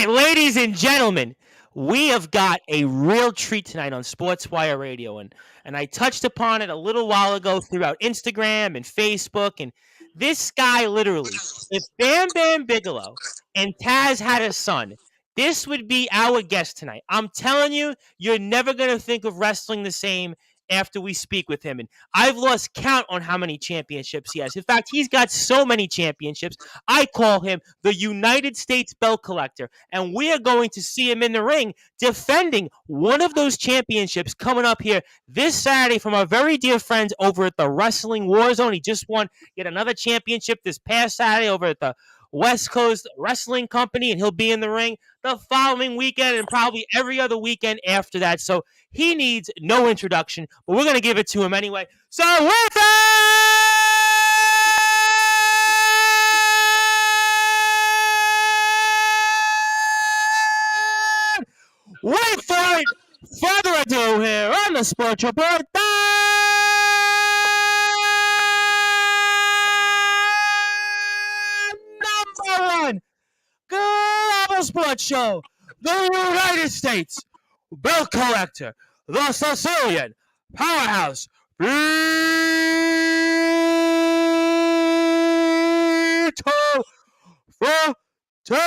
right, ladies and gentlemen, we have got a real treat tonight on Sportswire Radio, and I touched upon it a little while ago throughout Instagram and Facebook, and this guy literally, if Bam Bam Bigelow and Taz had a son, this would be our guest tonight. I'm telling you, you're never gonna think of wrestling the same after we speak with him, and I've lost count on how many championships he has. In fact, he's got so many championships. I call him the United States belt collector, and we are going to see him in the ring defending one of those championships coming up here this Saturday from our very dear friends over at the Wrestling War Zone. He just won yet another championship this past Saturday over at the West Coast Wrestling Company, and he'll be in the ring the following weekend and probably every other weekend after that. So he needs no introduction, but we're going to give it to him anyway. So with wait for it! Further ado here on the Sports Report, number one global sports show, the United States belt collector, the Sicilian powerhouse, Vito Fratelli.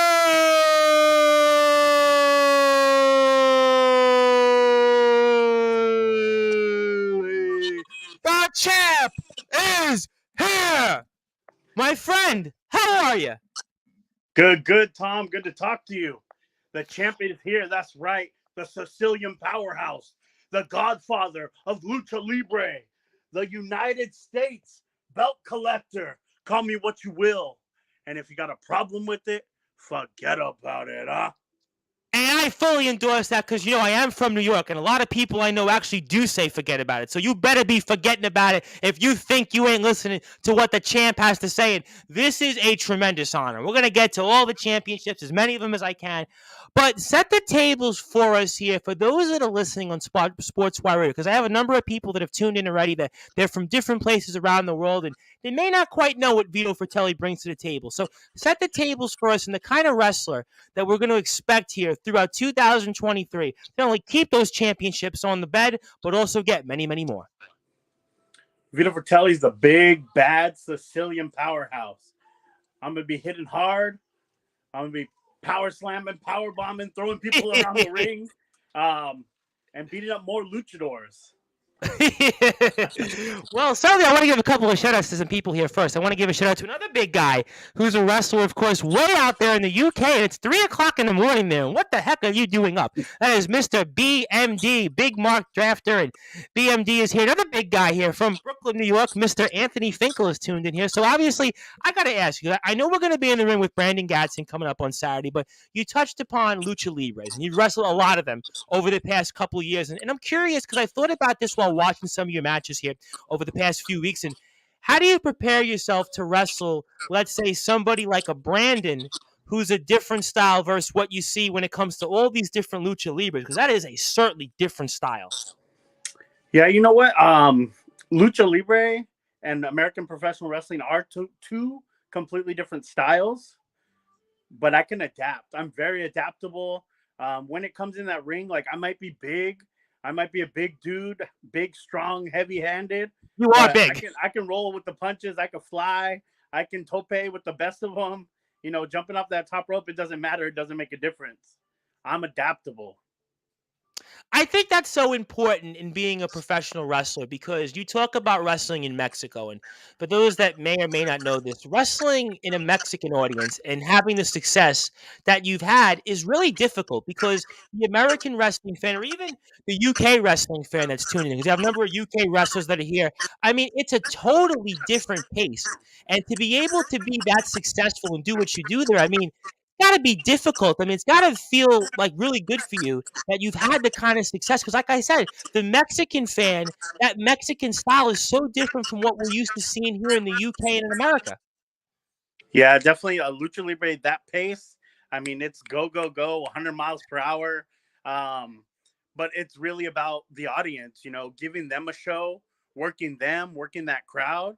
The champ is here. My friend, how are you? Good, Tom. Good to talk to you. The champion is here. That's right. The Sicilian powerhouse, the godfather of Lucha Libre, the United States belt collector. Call me what you will. And if you got a problem with it, forget about it, huh? And I fully endorse that because, I am from New York, and a lot of people I know actually do say forget about it. So you better be forgetting about it if you think you ain't listening to what the champ has to say. And this is a tremendous honor. We're going to get to all the championships, as many of them as I can. But set the tables for us here for those that are listening on Sportswire Radio, because I have a number of people that have tuned in already that they're from different places around the world, and they may not quite know what Vito Fratelli brings to the table. So set the tables for us and the kind of wrestler that we're going to expect here throughout 2023. Not only keep those championships on the bed, but also get many, many more. Vito Fratelli's the big, bad Sicilian powerhouse. I'm going to be hitting hard. I'm going to be power slamming, power bombing, throwing people around the ring, and beating up more luchadors. Well, certainly I want to give a couple of shout-outs to some people here first. I want to give a shout-out to another big guy who's a wrestler, of course, way out there in the UK, and it's 3 o'clock in the morning there. What the heck are you doing up? That is Mr. BMD, Big Mark Drafter, and BMD is here. Another big guy here from Brooklyn, New York. Mr. Anthony Finkel is tuned in here. So obviously, I got to ask you, I know we're going to be in the ring with Brandon Gadsden coming up on Saturday, but you touched upon Lucha Libres, and you've wrestled a lot of them over the past couple of years, and I'm curious because I thought about this while watching some of your matches here over the past few weeks. And how do you prepare yourself to wrestle, let's say, somebody like a Brandon who's a different style versus what you see when it comes to all these different Lucha Libres? Because that is a certainly different style. Yeah, you know what? Lucha Libre and American professional wrestling are two completely different styles, but I can adapt. I'm very adaptable. When it comes in that ring, like I might be big. I might be a big dude, big, strong, heavy-handed. You are big. I can roll with the punches. I can fly. I can tope with the best of them. Jumping off that top rope, it doesn't matter. It doesn't make a difference. I'm adaptable. I think that's so important in being a professional wrestler because you talk about wrestling in Mexico. And for those that may or may not know this, wrestling in a Mexican audience and having the success that you've had is really difficult because the American wrestling fan or even the UK wrestling fan that's tuning in, because you have a number of UK wrestlers that are here. I mean, it's a totally different pace. And to be able to be that successful and do what you do there, I mean, got to be difficult. I mean, it's got to feel like really good for you that you've had the kind of success. Because like I said, the Mexican fan, that Mexican style is so different from what we're used to seeing here in the UK and in America. Yeah, definitely a Lucha Libre, that pace. I mean, it's go, 100 miles per hour. But it's really about the audience, giving them a show, working that crowd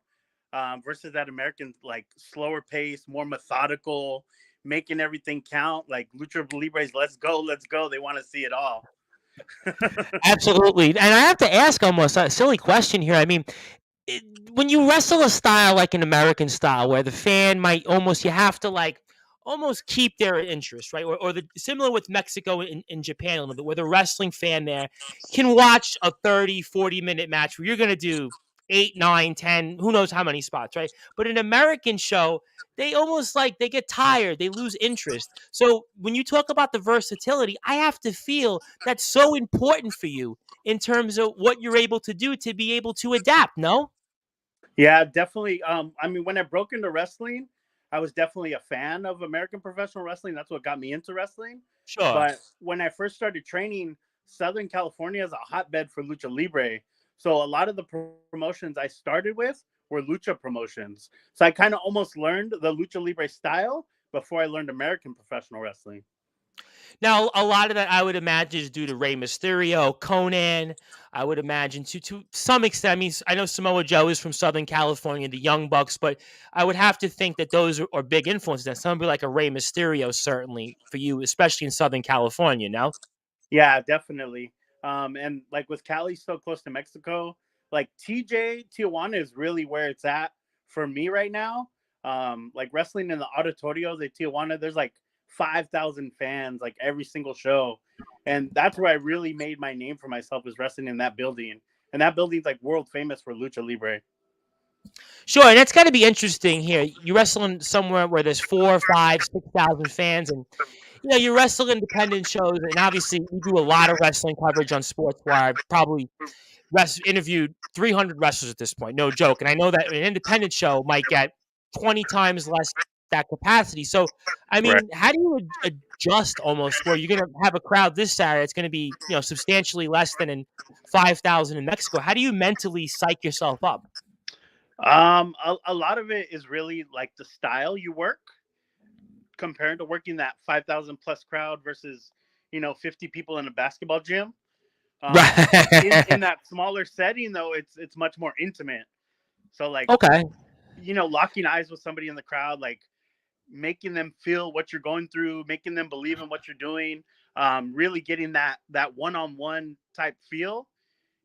versus that American, like, slower pace, more methodical, making everything count. Like Lucha Libre's, let's go, let's go. They want to see it all. Absolutely. And I have to ask almost a silly question here. I mean, it, when you wrestle a style like an American style, where the fan might almost, you have to like almost keep their interest, right? Or the similar with Mexico and Japan, where the wrestling fan there can watch a 30, 40-minute match where you're going to do 8, 9, 10, who knows how many spots, right? But an American show, they almost like they get tired, they lose interest. So when you talk about the versatility, I have to feel that's so important for you in terms of what you're able to do to be able to adapt, no? Yeah, definitely. I mean, when I broke into wrestling, I was definitely a fan of American professional wrestling. That's what got me into wrestling. Sure. But when I first started training, Southern California is a hotbed for lucha libre. So a lot of the promotions I started with were lucha promotions. So I kind of almost learned the lucha libre style before I learned American professional wrestling. Now, a lot of that I would imagine is due to Rey Mysterio, Conan. I would imagine to some extent. I mean, I know Samoa Joe is from Southern California, the Young Bucks, but I would have to think that those are big influences. And somebody like a Rey Mysterio, certainly for you, especially in Southern California. Now, Yeah, definitely. And like with Cali so close to Mexico, like TJ Tijuana is really where it's at for me right now. Like wrestling in the auditorios at Tijuana, there's like 5,000 fans like every single show, and that's where I really made my name for myself, is wrestling in that building. And that building's like world famous for lucha libre. sure, and that's got to be interesting here. You wrestling somewhere where there's 4, 5, 6,000 fans, and you wrestle independent shows, and obviously we do a lot of wrestling coverage on Sportswire. Probably interviewed 300 wrestlers at this point, no joke. And I know that an independent show might get 20 times less that capacity. So, I Right. mean, how do you adjust almost where you're going to have a crowd this Saturday? It's going to be, substantially less than in 5,000 in Mexico. How do you mentally psych yourself up? A lot of it is really like the style you work compared to working that 5,000 plus crowd versus 50 people in a basketball gym. In that smaller setting, though, it's much more intimate. So like, okay, locking eyes with somebody in the crowd, like making them feel what you're going through, making them believe in what you're doing, really getting that one-on-one type feel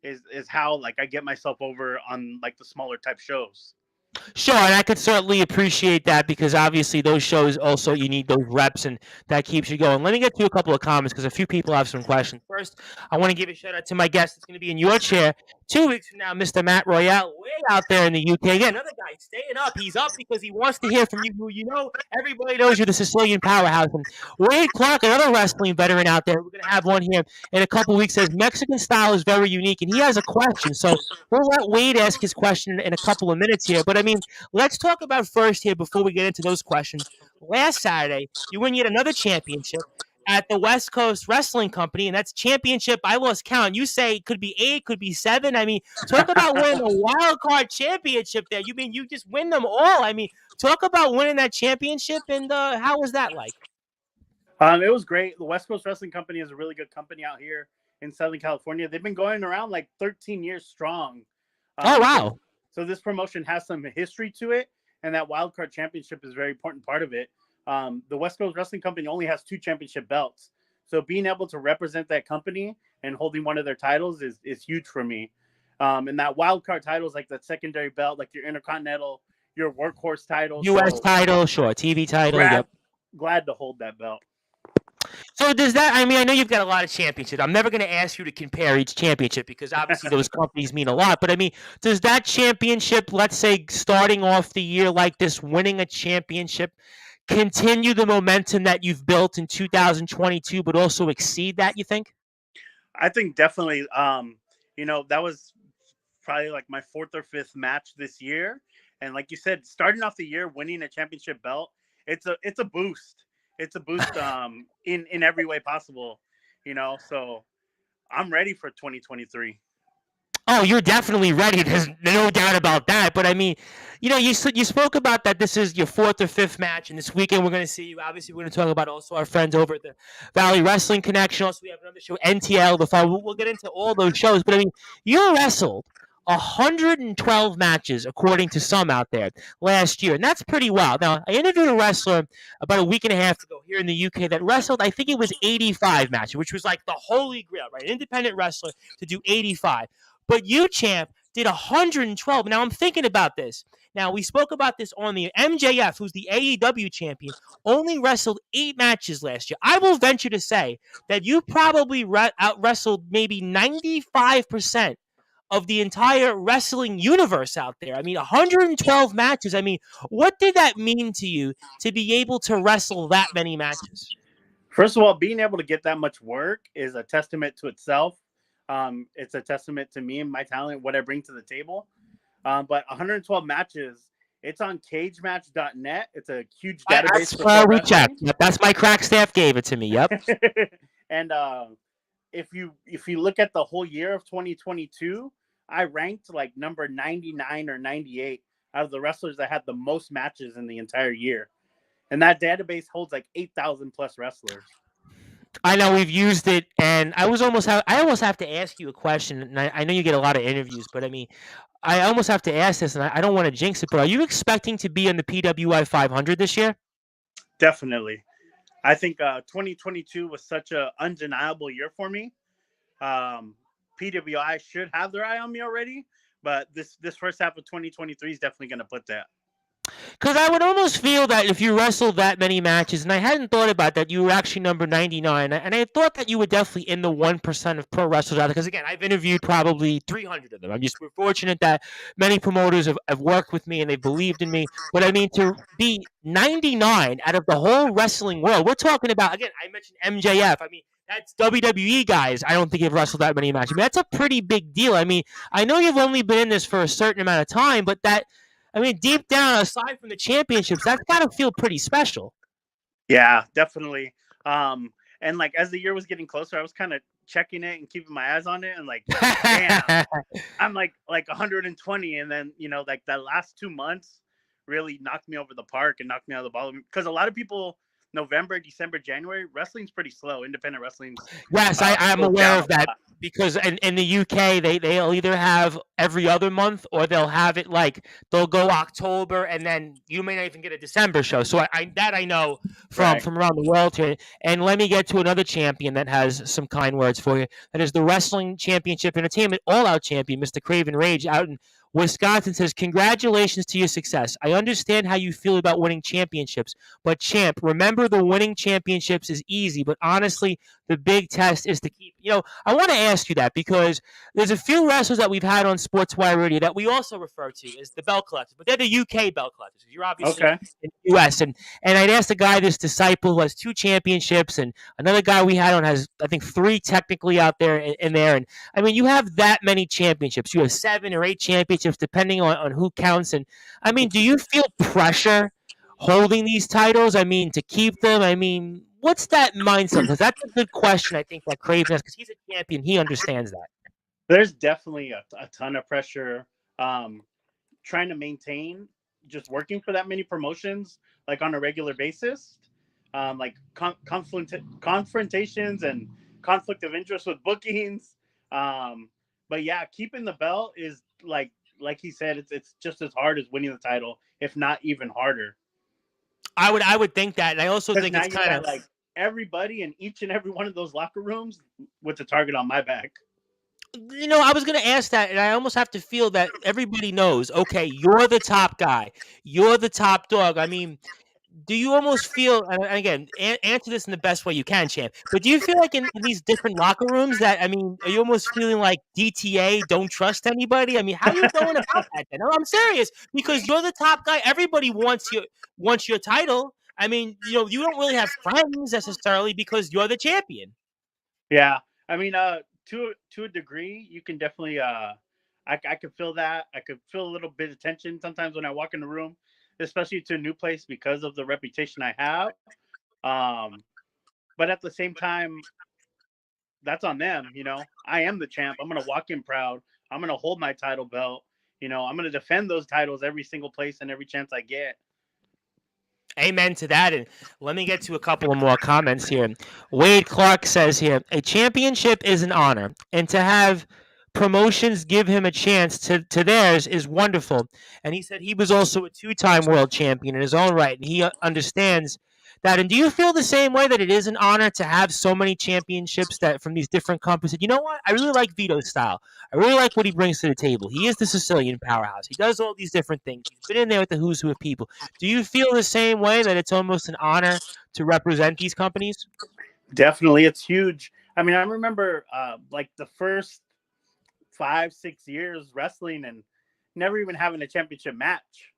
is how like I get myself over on like the smaller type shows. sure, and I could certainly appreciate that because obviously those shows also you need those reps and that keeps you going. Let me get to a couple of comments because a few people have some questions. First, I want to give a shout out to my guest that's going to be in your chair 2 weeks from now, Mr. Matt Royale, way out there in the UK. Again, another guy staying up. He's up because he wants to hear from you. Who everybody knows you're the Sicilian powerhouse. And Wade Clark, another wrestling veteran out there. We're going to have one here in a couple of weeks. Says Mexican style is very unique, and he has a question. So we'll let Wade ask his question in a couple of minutes here. But I mean, let's talk about first here before we get into those questions. Last Saturday, you win yet another championship at the West Coast Wrestling Company, and that's championship. I lost count. You say it could be 8, could be 7. I mean, talk about winning a wild card championship there. You mean you just win them all? I mean, talk about winning that championship, and how was that like? It was great. The West Coast Wrestling Company is a really good company out here in Southern California. They've been going around like 13 years strong. Oh, wow. So this promotion has some history to it, and that wild card championship is a very important part of it. The West Coast Wrestling Company only has 2 championship belts. So being able to represent that company and holding one of their titles is huge for me. And that wild card title is like that secondary belt, like your Intercontinental, your workhorse title. U.S. title, sure. TV title, glad to hold that belt. So does that, I mean, I know you've got a lot of championships. I'm never going to ask you to compare each championship because obviously those companies mean a lot. But I mean, does that championship, let's say starting off the year like this, winning a championship, continue the momentum that you've built in 2022, but also exceed that, you think? I think definitely, that was probably like my 4th or 5th match this year. And like you said, starting off the year, winning a championship belt, it's a boost. It's a boost in every way possible, so I'm ready for 2023. Oh, you're definitely ready. There's no doubt about that. But I mean, you spoke about that this is your 4th or 5th match, and this weekend we're going to see you. Obviously, we're going to talk about also our friends over at the Valley Wrestling Connection. Also, we have another show, NTL, the Fun. We'll get into all those shows. But I mean, you wrestled 112 matches, according to some out there, last year. And that's pretty wild. Now, I interviewed a wrestler about a week and a half ago here in the UK that wrestled, I think it was 85 matches, which was like the holy grail, right? An independent wrestler to do 85. But you, champ, did 112. Now, I'm thinking about this. Now, we spoke about this on the MJF, who's the AEW champion, only wrestled 8 matches last year. I will venture to say that you probably out wrestled maybe 95% of the entire wrestling universe out there. I mean, 112 matches. I mean, what did that mean to you to be able to wrestle that many matches? First of all, being able to get that much work is a testament to itself. It's a testament to me and my talent, what I bring to the table. But 112 matches, it's on cagematch.net. It's a huge database. That's where we checked. Yep, that's my crack staff gave it to me. Yep. And if you look at the whole year of 2022, I ranked like number 99 or 98 out of the wrestlers that had the most matches in the entire year. And that database holds like 8,000 plus wrestlers. I know we've used it, and I almost have to ask you a question. And I know you get a lot of interviews, but I mean, I almost have to ask this, and I don't want to jinx it, but are you expecting to be in the PWI 500 this year? Definitely. I think 2022 was such an undeniable year for me. PWI should have their eye on me already, but this first half of 2023 is definitely going to put that. Because I would almost feel that if you wrestled that many matches, and I hadn't thought about that, you were actually number 99, and I thought that you were definitely in the 1% of pro wrestlers out there. Because again, I've interviewed probably 300 of them. We're fortunate that many promoters have worked with me and they've believed in me. But I mean, to be 99 out of the whole wrestling world, we're talking about, again, I mentioned MJF. I mean, that's WWE guys. I don't think you've wrestled that many matches. I mean, that's a pretty big deal. I mean, I know you've only been in this for a certain amount of time, but deep down, aside from the championships, that's got to feel pretty special. Yeah, definitely. And like as the year was getting closer, I was kind of checking it and keeping my eyes on it, and like, damn, I'm like 120, and then like that last 2 months really knocked me over the park and knocked me out of the ball because a lot of people. November, December, January, wrestling's pretty slow. Independent wrestling. Yes, I'm aware of that because in the UK, they'll either have every other month or they'll have it like they'll go October and then you may not even get a December show. So I know from around the world here. And let me get to another champion that has some kind words for you. That is the Wrestling Championship Entertainment All-Out Champion, Mr. Craven Rage, out in Wisconsin, says, congratulations to your success. I understand how you feel about winning championships, but champ, remember the winning championships is easy, but honestly, the big test is to keep. I want to ask you that because there's a few wrestlers that we've had on Sportswire Radio that we also refer to as the belt collectors, but they're the UK belt collectors. You're obviously in the US, and I'd asked a guy, this disciple, who has 2 championships, and another guy we had on has, I think, 3 technically out there in there. And I mean, you have that many championships. You have 7 or 8 championships, depending on who counts. And I mean, do you feel pressure holding these titles? I mean, to keep them? I mean, what's that mindset? Because that's a good question, I think, that Craven has, because he's a champion. He understands that. There's definitely a ton of pressure trying to maintain just working for that many promotions, like on a regular basis, like confrontations and conflict of interest with bookings. But yeah, keeping the belt is like he said, it's just as hard as winning the title, if not even harder. I would think that, and I also think it's kind of like everybody in each and every one of those locker rooms with the target on my back. I was going to ask that, and I almost have to feel that everybody knows, okay, you're the top guy. You're the top dog. I mean, do you almost feel, and again, answer this in the best way you can, champ, but do you feel like in these different locker rooms that, I mean, are you almost feeling like DTA, don't trust anybody? I mean, how are you going about that then? No, I'm serious, because you're the top guy. Everybody wants your title. I mean, you don't really have friends necessarily because you're the champion. Yeah. I mean, to a degree, you can definitely, I could feel that. I could feel a little bit of tension sometimes when I walk in the room, especially to a new place because of the reputation I have. But at the same time, that's on them. I am the champ. I'm going to walk in proud. I'm going to hold my title belt. I'm going to defend those titles every single place and every chance I get. Amen to that. And let me get to a couple of more comments here. Wade Clark says here, a championship is an honor, and to have promotions give him a chance to theirs is wonderful. And he said he was also a two-time world champion in his own right, and he understands that. And do you feel the same way, that it is an honor to have so many championships that from these different companies? You know what? I really like Vito's style. I really like what he brings to the table. He is the Sicilian powerhouse. He does all these different things. He's been in there with the who's who of people. Do you feel the same way, that it's almost an honor to represent these companies? Definitely, it's huge. I mean, I remember like the first 5-6 years wrestling and never even having a championship match.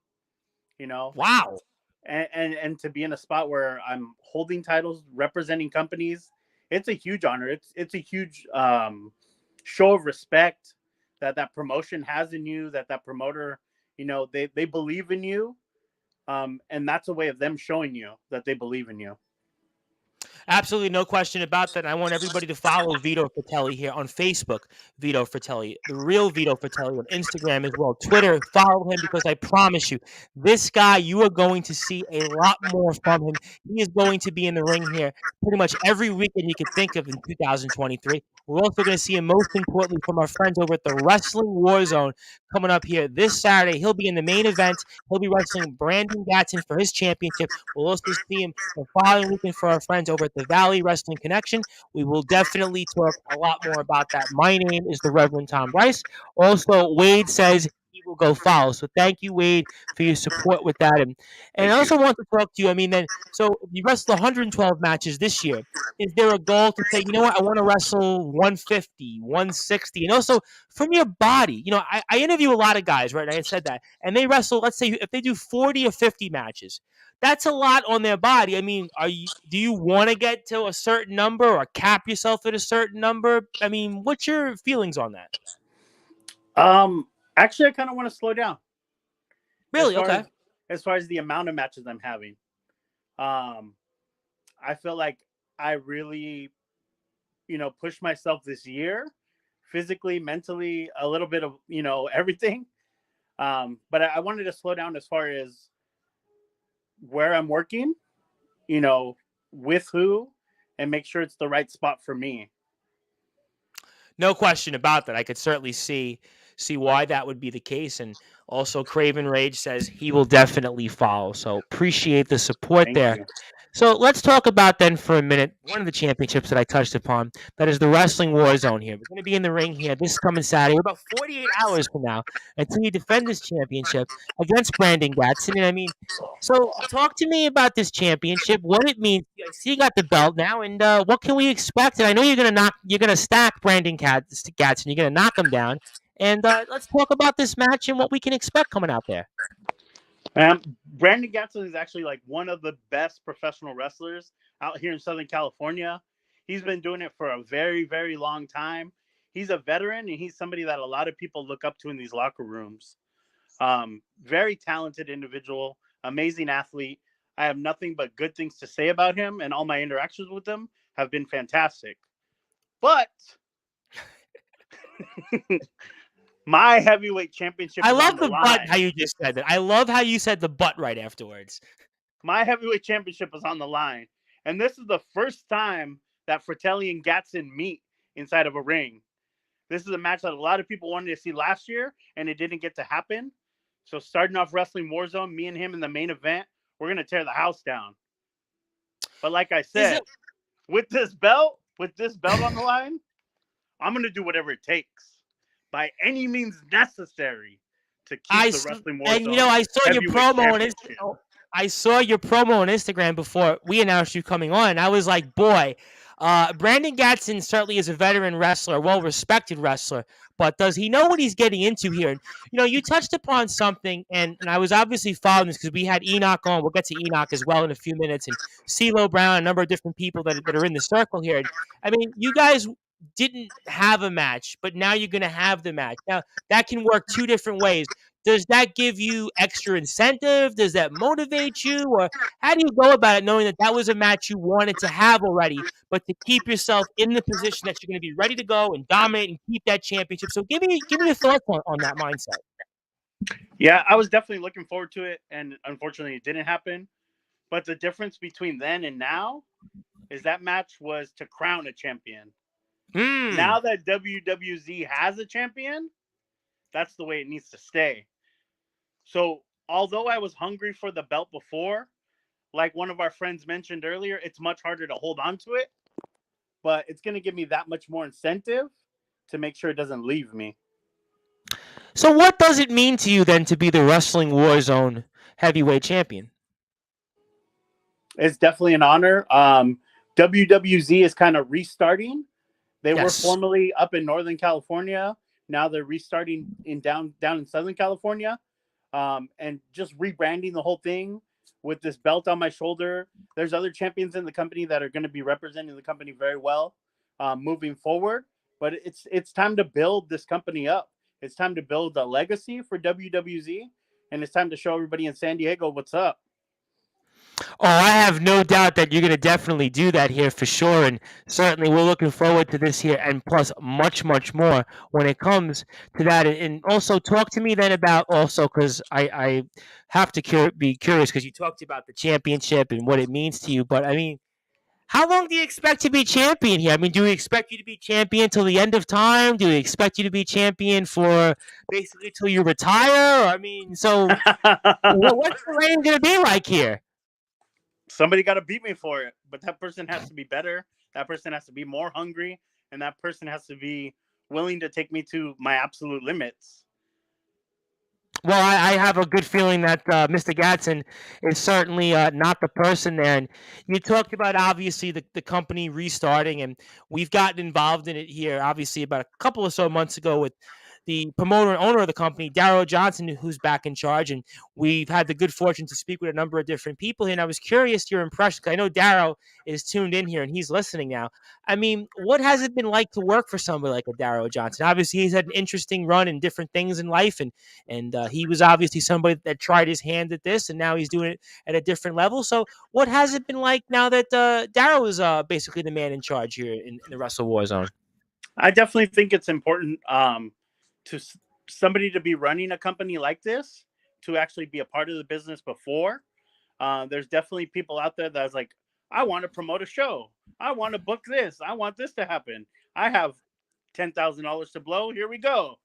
You know, Wow. and to be in a spot where I'm holding titles, representing companies, it's a huge honor. It's a huge show of respect that promotion has in you. That promoter, they believe in you, and that's a way of them showing you that they believe in you. Absolutely, no question about that. I want everybody to follow Vito Fratelli here on Facebook, Vito Fratelli, the real Vito Fratelli on Instagram as well. Twitter, follow him, because I promise you, this guy, you are going to see a lot more from him. He is going to be in the ring here pretty much every weekend you could think of in 2023. We're also going to see him, most importantly, from our friends over at the Wrestling War Zone coming up here this Saturday. He'll be in the main event. He'll be wrestling Brandon Gatson for his championship. We'll also see him the following weekend for our friends over at the Valley Wrestling Connection. We will definitely talk a lot more about that. My name is the Reverend Tom Bryce. Also, Wade says he will go follow. So thank you, Wade, for your support with that. And I Thank also you. want to talk to you. I mean, then, so you wrestled 112 matches this year. Is there a goal to say, you know what, I want to wrestle 150, 160? And also, from your body, I interview a lot of guys, right? I had said that. And they wrestle, let's say, if they do 40 or 50 matches, that's a lot on their body. I mean, do you want to get to a certain number or cap yourself at a certain number? I mean, what's your feelings on that? Um, Actually, I kind of want to slow down as Really? far Okay. as the amount of matches I'm having. Um, I feel like I really, pushed myself this year, physically, mentally, a little bit of everything. But I wanted to slow down as far as where I'm working, you know, with who, and make sure it's the right spot for me. No question about that. I could certainly see why that would be the case. And also, Craven Rage says he will definitely follow. So appreciate the support Thank there. you. So let's talk about then for a minute one of the championships that I touched upon. That is the Wrestling War Zone here. We're going to be in the ring here this coming Saturday. We're about 48 hours from now until you defend this championship against Brandon Gatson. And I mean, so talk to me about this championship, what it means. I see you got the belt now, and what can we expect? And I know you're gonna stack Brandon Gatson. You're gonna knock him down. And let's talk about this match and what we can expect coming out there. Brandon Gatson is actually like one of the best professional wrestlers out here in Southern California. He's been doing it for a very, very long time. He's a veteran, and he's somebody that a lot of people look up to in these locker rooms. Very talented individual, amazing athlete. I have nothing but good things to say about him, and all my interactions with him have been fantastic. But my heavyweight championship I is on love the the butt. How line. you just said that. I love how you said the butt right afterwards. My heavyweight championship is on the line. And this is the first time that Fratelli and Gatson meet inside of a ring. This is a match that a lot of people wanted to see last year, and it didn't get to happen. So starting off Wrestling Warzone, me and him in the main event, we're going to tear the house down. But like I Is said, it? with this belt on the line, I'm going to do whatever it takes by any means necessary to keep the Wrestling And Warzone I saw your heavyweight promo on championship. Instagram. I saw your promo on Instagram before we announced you coming on. I was like, boy, Brandon Gatson certainly is a veteran wrestler, well-respected wrestler, but does he know what he's getting into here? And you touched upon something, and I was obviously following this because we had Enoch on. We'll get to Enoch as well in a few minutes, and CeeLo Brown, a number of different people that are in the circle here. And, I mean, you guys didn't have a match, but now you're going to have the match. Now, that can work two different ways. Does that give you extra incentive? Does that motivate you? Or how do you go about it knowing that that was a match you wanted to have already, but to keep yourself in the position that you're going to be ready to go and dominate and keep that championship? So give me your thoughts on that mindset. Yeah, I was definitely looking forward to it, and unfortunately it didn't happen. But the difference between then and now is that match was to crown a champion. Mm. Now that WWZ has a champion, that's the way it needs to stay. So, although I was hungry for the belt before, like one of our friends mentioned earlier, it's much harder to hold on to it, but it's going to give me that much more incentive to make sure it doesn't leave me. So, what does it mean to you then to be the Wrestling Warzone heavyweight champion? It's definitely an honor. WWZ is kind of restarting. They were Yes. formerly up in Northern California. Now they're restarting in down in Southern California, and just rebranding the whole thing with this belt on my shoulder. There's other champions in the company that are going to be representing the company very well moving forward. But it's time to build this company up. It's time to build a legacy for WWZ, and it's time to show everybody in San Diego what's up. Oh, I have no doubt that you're going to definitely do that here for sure. And certainly we're looking forward to this here and plus much, much more when it comes to that. And also talk to me then about also, because I have to be curious because you talked about the championship and what it means to you. But I mean, how long do you expect to be champion here? I mean, do we expect you to be champion till the end of time? Do we expect you to be champion for basically till you retire? I mean, so what's the reign going to be like here? Somebody got to beat me for it, but that person has to be better. That person has to be more hungry, and that person has to be willing to take me to my absolute limits. Well, I have a good feeling that Mr. Gatson is certainly not the person there. And you talked about obviously the company restarting, and we've gotten involved in it here, obviously, about a couple or so months ago with the promoter and owner of the company, Darrow Johnson, who's back in charge. And we've had the good fortune to speak with a number of different people here. And I was curious your impression, because I know Darrow is tuned in here and he's listening now. I mean, what has it been like to work for somebody like a Darrow Johnson? Obviously, he's had an interesting run in different things in life, and he was obviously somebody that tried his hand at this, and now he's doing it at a different level. So, what has it been like now that Darrow is basically the man in charge here in the Wrestle War Zone? I definitely think it's important to somebody to be running a company like this to actually be a part of the business before. There's definitely people out there that's like, I want to promote a show. I want to book this. I want this to happen. I have $10,000 to blow. Here we go.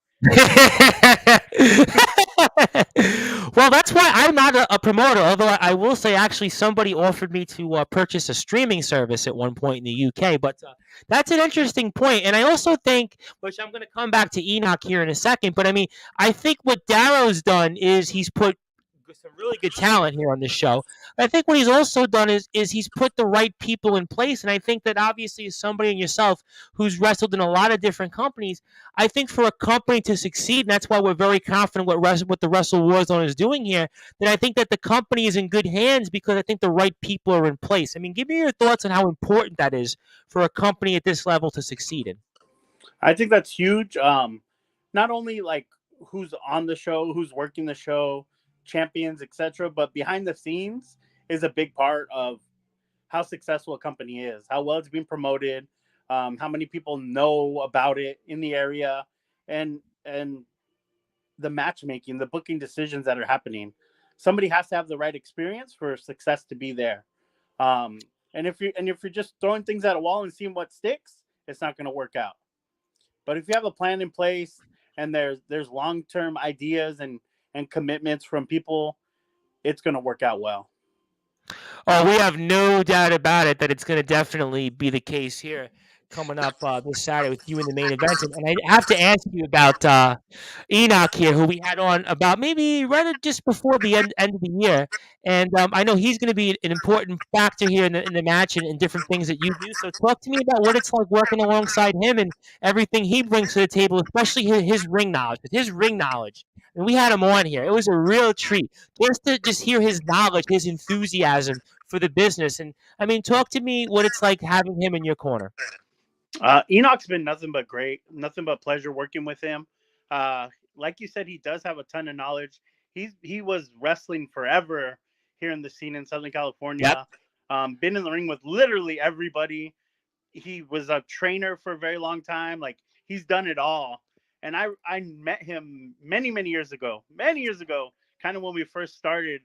Well, that's why I'm not a promoter. Although I will say, actually, somebody offered me to purchase a streaming service at one point in the UK. But that's an interesting point. And I also think, which I'm going to come back to Enoch here in a second. But I mean, I think what Darrow's done is he's put some really good talent here on this show. I think what he's also done is he's put the right people in place. And I think that obviously, as somebody in yourself who's wrestled in a lot of different companies, I think for a company to succeed, and that's why we're very confident what the Wrestle Warzone is doing here, that I think that the company is in good hands because I think the right people are in place. I mean, give me your thoughts on how important that is for a company at this level to succeed in. I think that's huge. Not only like who's on the show, who's working the show, champions, etc., but behind the scenes is a big part of how successful a company is, how well it's being promoted, how many people know about it in the area, and the matchmaking, the booking decisions that are happening. Somebody has to have the right experience for success to be there. And if you're just throwing things at a wall and seeing what sticks, it's not going to work out. But if you have a plan in place and there's long-term ideas and commitments from people, it's going to work out well. Oh, we have no doubt about it that it's going to definitely be the case here coming up this Saturday with you in the main event. And I have to ask you about Enoch here, who we had on about maybe just before the end of the year. And I know he's going to be an important factor here in the match and different things that you do. So talk to me about what it's like working alongside him and everything he brings to the table, especially his ring knowledge. With his ring knowledge, and we had him on here. It was a real treat just to hear his knowledge, his enthusiasm for the business. And I mean, talk to me what it's like having him in your corner. Enoch's been nothing but great, nothing but pleasure working with him. Like you said, he does have a ton of knowledge. He was wrestling forever here in the scene in Southern Yep. California. Been in the ring with literally everybody. He was a trainer for a very long time. Like, he's done it all. And I met him many years ago, kind of when we first started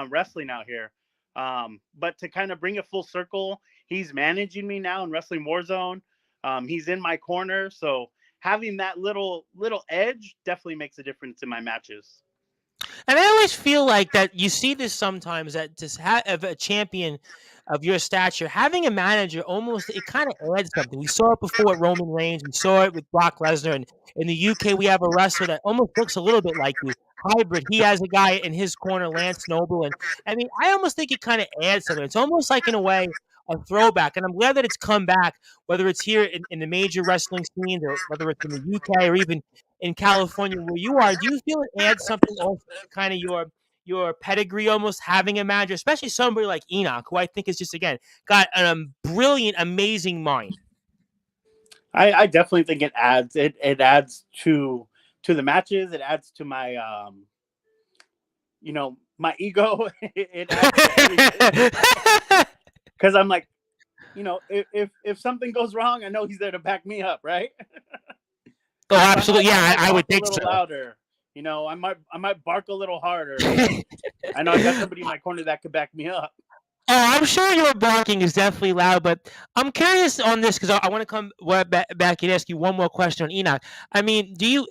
wrestling out here. But to kind of bring it full circle, he's managing me now in Wrestling Warzone. He's in my corner, so having that little edge definitely makes a difference in my matches. And I always feel like that you see this sometimes that just have a champion of your stature, having a manager almost it kind of adds something. We saw it before with Roman Reigns, we saw it with Brock Lesnar, and in the UK we have a wrestler that almost looks a little bit like you, hybrid. He has a guy in his corner, Lance Noble, and I mean I almost think it kind of adds something. It's almost like in a way a throwback, and I'm glad that it's come back, whether it's here in the major wrestling scenes or whether it's in the UK or even in California where you are. Do you feel it adds something also to kind of your pedigree almost having a manager, especially somebody like Enoch, who I think is just again got a brilliant, amazing mind. I definitely think it adds to the matches. It adds to my my ego. It adds to everything because I'm like, if something goes wrong, I know he's there to back me up, right? Oh, absolutely, yeah, I would think a little so. louder. I might bark a little harder. I know I got somebody in my corner that could back me up. Oh, I'm sure your barking is definitely loud, but I'm curious on this because I want to come back and ask you one more question on Enoch. I mean, do you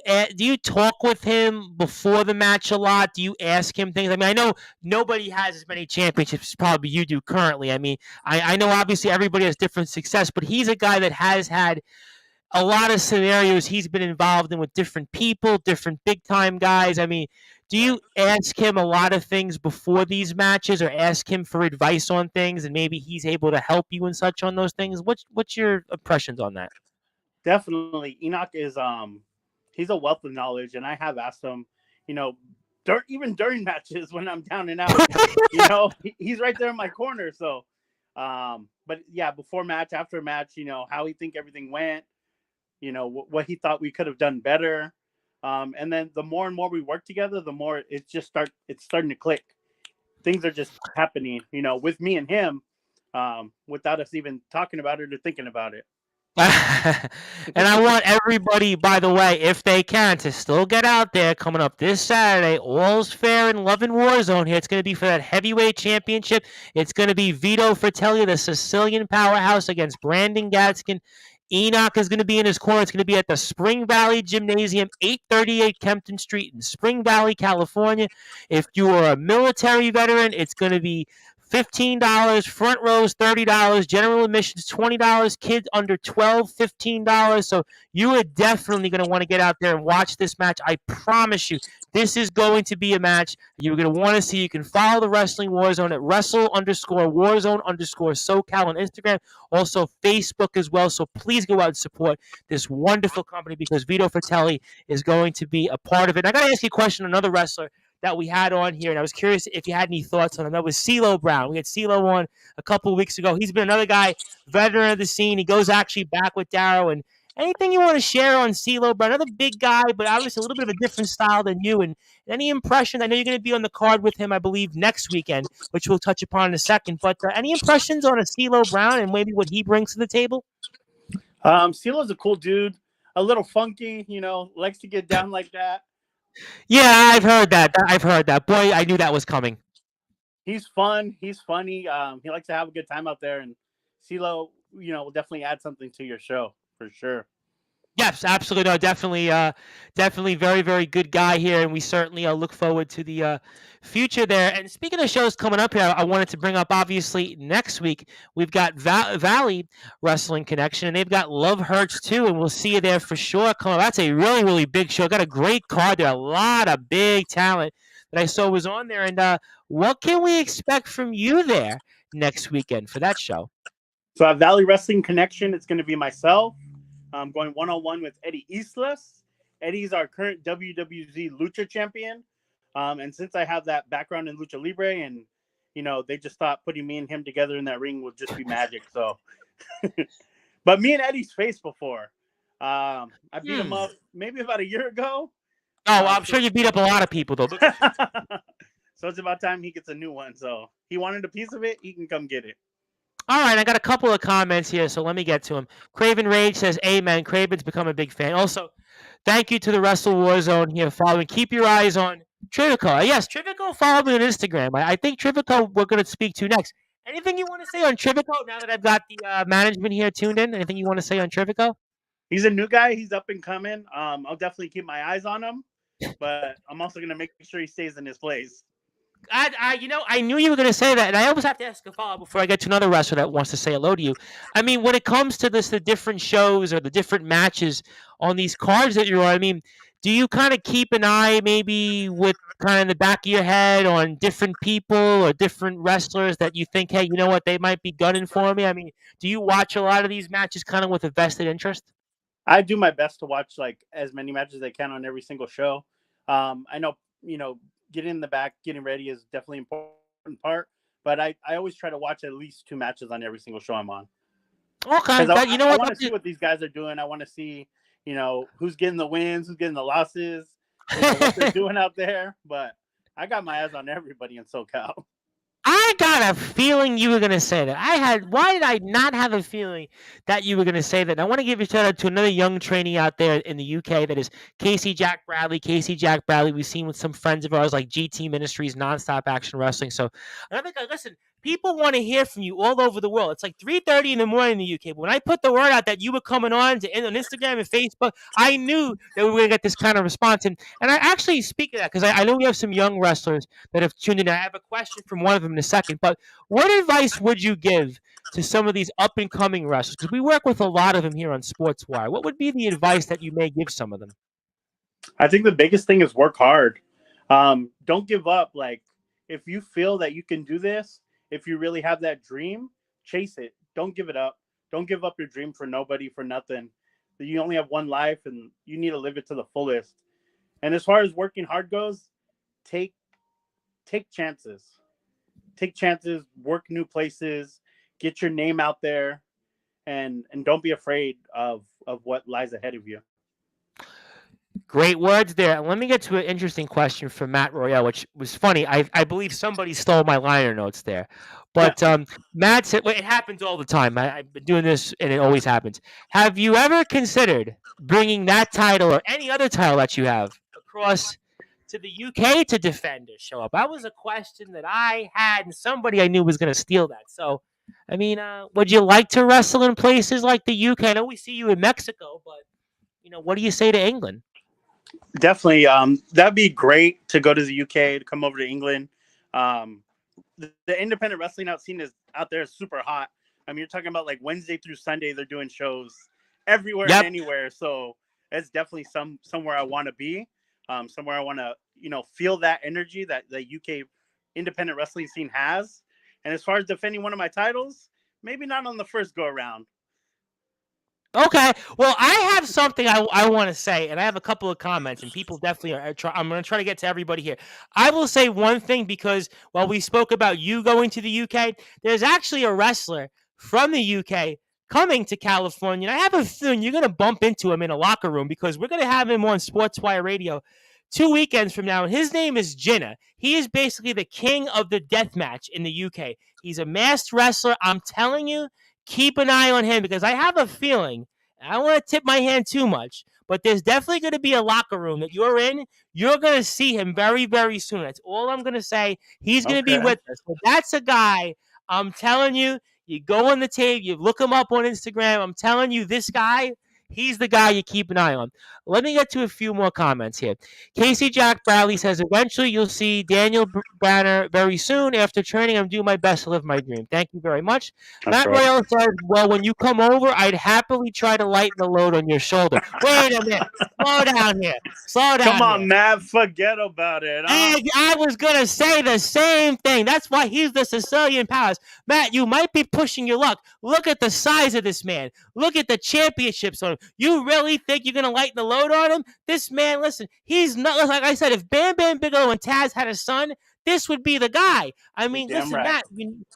talk with him before the match a lot? Do you ask him things? I mean, I know nobody has as many championships as probably you do currently. I mean, I know obviously everybody has different success, but he's a guy that has had a lot of scenarios he's been involved in with different people, different big time guys. I mean, do you ask him a lot of things before these matches or ask him for advice on things and maybe he's able to help you and such on those things? What's your impressions on that? Definitely, Enoch is he's a wealth of knowledge, and I have asked him, even during matches when I'm down and out, he's right there in my corner. So, but yeah, before match, after match, how he think everything went, what he thought we could have done better. And then the more and more we work together, the more it's starting to click. Things are just happening, with me and him, without us even talking about it or thinking about it. And I want everybody, by the way, if they can, to still get out there coming up this Saturday. All's fair in love and war zone here. It's going to be for that heavyweight championship. It's going to be Vito Fratelli, the Sicilian powerhouse, against Brandon Gadskin. Enoch is going to be in his corner. It's going to be at the Spring Valley Gymnasium, 838 Kempton Street in Spring Valley, California. If you are a military veteran, it's going to be $15, front rows $30, general admissions $20, kids under 12 $15. So you are definitely going to want to get out there and watch this match. I promise you, this is going to be a match you're going to want to see. You can follow the Wrestling Warzone at wrestle_warzone_SoCal on Instagram, also Facebook as well. So please go out and support this wonderful company because Vito Fratelli is going to be a part of it. And I got to ask you a question, another wrestler that we had on here, and I was curious if you had any thoughts on him. That was CeeLo Brown. We had CeeLo on a couple of weeks ago. He's been another guy, veteran of the scene. He goes actually back with Darrow. And anything you want to share on CeeLo Brown? Another big guy, but obviously a little bit of a different style than you. And any impression? I know you're going to be on the card with him, I believe, next weekend, which we'll touch upon in a second. But any impressions on a CeeLo Brown and maybe what he brings to the table? CeeLo's a cool dude, a little funky, likes to get down like that. Yeah, I've heard that. Boy, I knew that was coming. He's fun. He's funny. He likes to have a good time out there. And CeeLo, will definitely add something to your show for sure. Yes, absolutely. No, definitely very, very good guy here. And we certainly look forward to the future there. And speaking of shows coming up here, I wanted to bring up, obviously, next week, we've got Valley Wrestling Connection, and they've got Love Hurts too, and we'll see you there for sure. That's a really, really big show. Got a great card there. A lot of big talent that I saw was on there. And what can we expect from you there next weekend for that show? So at Valley Wrestling Connection, it's going to be myself. I'm going one-on-one with Eddie Islas. Eddie's our current WWZ Lucha champion. And since I have that background in Lucha Libre and, they just thought putting me and him together in that ring would just be magic. So, but me and Eddie's faced before. I beat him up maybe about a year ago. Oh, I'm sure you beat up a lot of people, though. So it's about time he gets a new one. So he wanted a piece of it. He can come get it. All right, I got a couple of comments here, so let me get to them. Craven Rage says, amen. Craven's become a big fan. Also, thank you to the Wrestle Warzone here following. Keep your eyes on Trivico. Yes, Trivico followed me on Instagram. I think Trivico we're going to speak to next. Anything you want to say on Trivico now that I've got the management here tuned in? Anything you want to say on Trivico? He's a new guy. He's up and coming. I'll definitely keep my eyes on him, but I'm also gonna make sure he stays in his place. I knew you were going to say that, and I always have to ask a follow up before I get to another wrestler that wants to say hello to you. I mean, when it comes to the different shows or the different matches on these cards that you're on, I mean, do you kind of keep an eye maybe with kind of in the back of your head on different people or different wrestlers that you think, hey, you know what, they might be gunning for me? I mean, do you watch a lot of these matches kind of with a vested interest? I do my best to watch like as many matches as I can on every single show. I know, getting in the back, getting ready is definitely an important part, but I always try to watch at least 2 matches on every single show I'm on. Okay, Because I, you know I what? want to see what these guys are doing. I want to see, who's getting the wins, who's getting the losses, what they're doing out there. But I got my eyes on everybody in SoCal. I got a feeling you were going to say that. Why did I not have a feeling that you were going to say that? And I want to give a shout out to another young trainee out there in the UK that is Casey Jack Bradley. Casey Jack Bradley, we've seen with some friends of ours like GT Ministries, Nonstop Action Wrestling. So I think, listen, people want to hear from you all over the world. It's like 3:30 in the morning in the UK. But when I put the word out that you were coming on Instagram and Facebook, I knew that we were going to get this kind of response. And I actually speak of that because I know we have some young wrestlers that have tuned in. I have a question from one of them in a second, but what advice would you give to some of these up and coming wrestlers? Because we work with a lot of them here on Sportswire. What would be the advice that you may give some of them? I think the biggest thing is work hard. Don't give up. Like, if you feel that you can do this, if you really have that dream, chase it. Don't give it up. Don't give up your dream for nobody, for nothing. You only have one life, and you need to live it to the fullest. And as far as working hard goes, take chances. Take chances, work new places, get your name out there, and don't be afraid of what lies ahead of you. Great words there. Let me get to an interesting question from Matt Royale, which was funny. I believe somebody stole my liner notes there. But Matt said, well, it happens all the time. I've been doing this, and it always happens. Have you ever considered bringing that title or any other title that you have across to the UK to defend or show up? That was a question that I had, and somebody I knew was going to steal that. So, I mean, would you like to wrestle in places like the UK? I know we see you in Mexico, but, what do you say to England? Definitely. That'd be great to go to the UK, to come over to England. The independent wrestling out there is super hot. I mean, you're talking about like Wednesday through Sunday, they're doing shows everywhere and anywhere. So it's definitely somewhere I want to be. Somewhere I want to, feel that energy that the UK independent wrestling scene has. And as far as defending one of my titles, maybe not on the first go around. Okay. Well, I have something I want to say, and I have a couple of comments, and people definitely are. I'm going to try to get to everybody here. I will say one thing because while we spoke about you going to the UK, there's actually a wrestler from the UK coming to California. And I have a feeling you're going to bump into him in a locker room because we're going to have him on Sportswire Radio 2 weekends from now, and his name is Jinnah. He is basically the king of the death match in the UK. He's a masked wrestler. I'm telling you, keep an eye on him because I have a feeling, I don't want to tip my hand too much, but there's definitely going to be a locker room that you're in. You're going to see him very, very soon. That's all I'm going to say. He's going to be with us. So that's a guy, I'm telling you, you go on the tape, you look him up on Instagram. I'm telling you, this guy, he's the guy you keep an eye on. Let me get to a few more comments here. Casey Jack Bradley says, eventually you'll see Daniel Banner very soon. After training, I'm doing my best to live my dream. Thank you very much. Matt Royale says, well, when you come over, I'd happily try to lighten the load on your shoulder. Wait a minute. Slow down here. Slow down. Come on, Matt. Forget about it. I was going to say the same thing. That's why he's the Sicilian Palace. Matt, you might be pushing your luck. Look at the size of this man. Look at the championships on him. You really think you're going to lighten the load on him? This man, listen, he's not, like I said, if Bam Bam Bigelow and Taz had a son, this would be the guy. I mean, listen, right. Matt,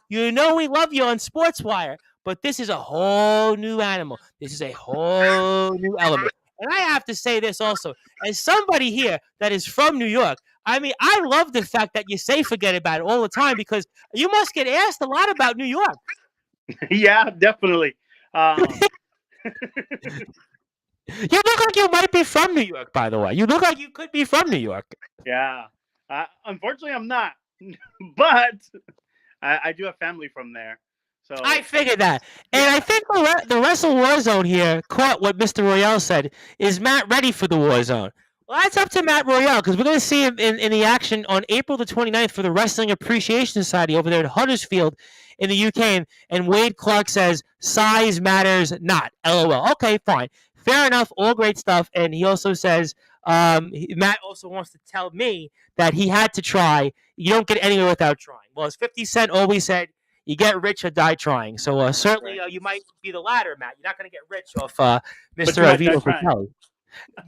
you know we love you on Sportswire, but this is a whole new animal. This is a whole new element. And I have to say this also, as somebody here that is from New York, I mean, I love the fact that you say forget about it all the time because you must get asked a lot about New York. Yeah, definitely. You look like you might be from New York, by the way. You look like you could be from New York. Yeah. Unfortunately, I'm not. But I do have family from there, I so figured that. And I yeah, think the Wrestle Warzone here caught what Mr. Royale said. Is Matt ready for the Warzone? Well, that's up to Matt Royale because we're going to see him in the action on April the 29th for the Wrestling Appreciation Society over there in Huddersfield in the UK. And Wade Clark says, size matters not. LOL. Okay, fine. Fair enough. All great stuff. And he also says, Matt also wants to tell me that he had to try. You don't get anywhere without trying. Well, as 50 Cent always said, you get rich or die trying. So certainly right. you might be the latter, Matt. You're not going to get rich off But you Mr. might die Vito trying. Fratelli.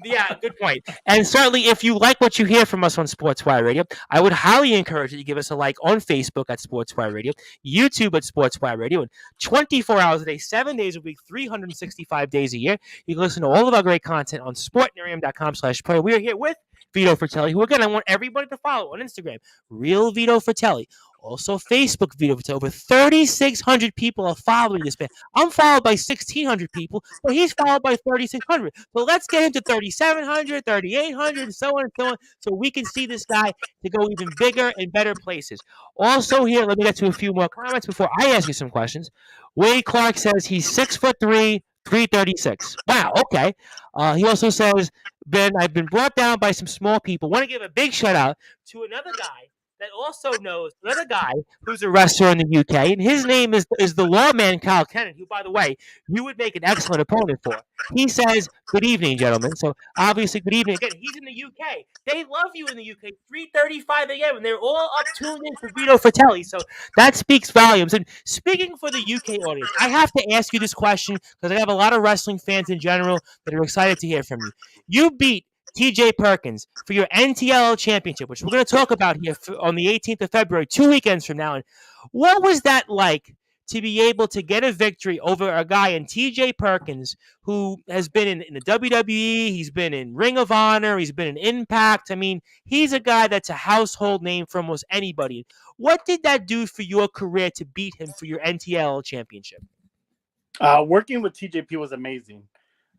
Yeah, good point. And certainly, if you like what you hear from us on Sportswire Radio, I would highly encourage you to give us a like on Facebook at Sportswire Radio, YouTube at Sportswire Radio, and 24 hours a day, 7 days a week, 365 days a year. You can listen to all of our great content on sportnarium.com/player. We are here with Vito Fratelli, who again I want everybody to follow on Instagram, Real Vito Fratelli. Also, Facebook Vito Fratelli. Over 3,600 people are following this man. I'm followed by 1,600 people, but he's followed by 3,600. So let's get him to 3,700, 3,800, and so on and so on, so we can see this guy to go even bigger and better places. Also, here, let me get to a few more comments before I ask you some questions. Wade Clark says he's 6'3", 336. Wow, okay. He also says, Ben, I've been brought down by some small people. Want to give a big shout out to another guy that also knows another guy who's a wrestler in the UK, and his name is the lawman Kyle Kennan, who, by the way, you would make an excellent opponent for. He says, "Good evening, gentlemen." So obviously, good evening again. He's in the UK. They love you in the UK. 3:35 a.m. and they're all up tuned in for Vito Fratelli. So that speaks volumes. And speaking for the UK audience, I have to ask you this question because I have a lot of wrestling fans in general that are excited to hear from you. You beat TJ Perkins for your NTLL championship, which we're going to talk about here on the 18th of February, 2 weekends from now. And what was that like to be able to get a victory over a guy in TJ Perkins who has been in the WWE, he's been in Ring of Honor, he's been in Impact. I mean, he's a guy that's a household name for almost anybody. What did that do for your career to beat him for your NTLL championship? Working with TJP was amazing.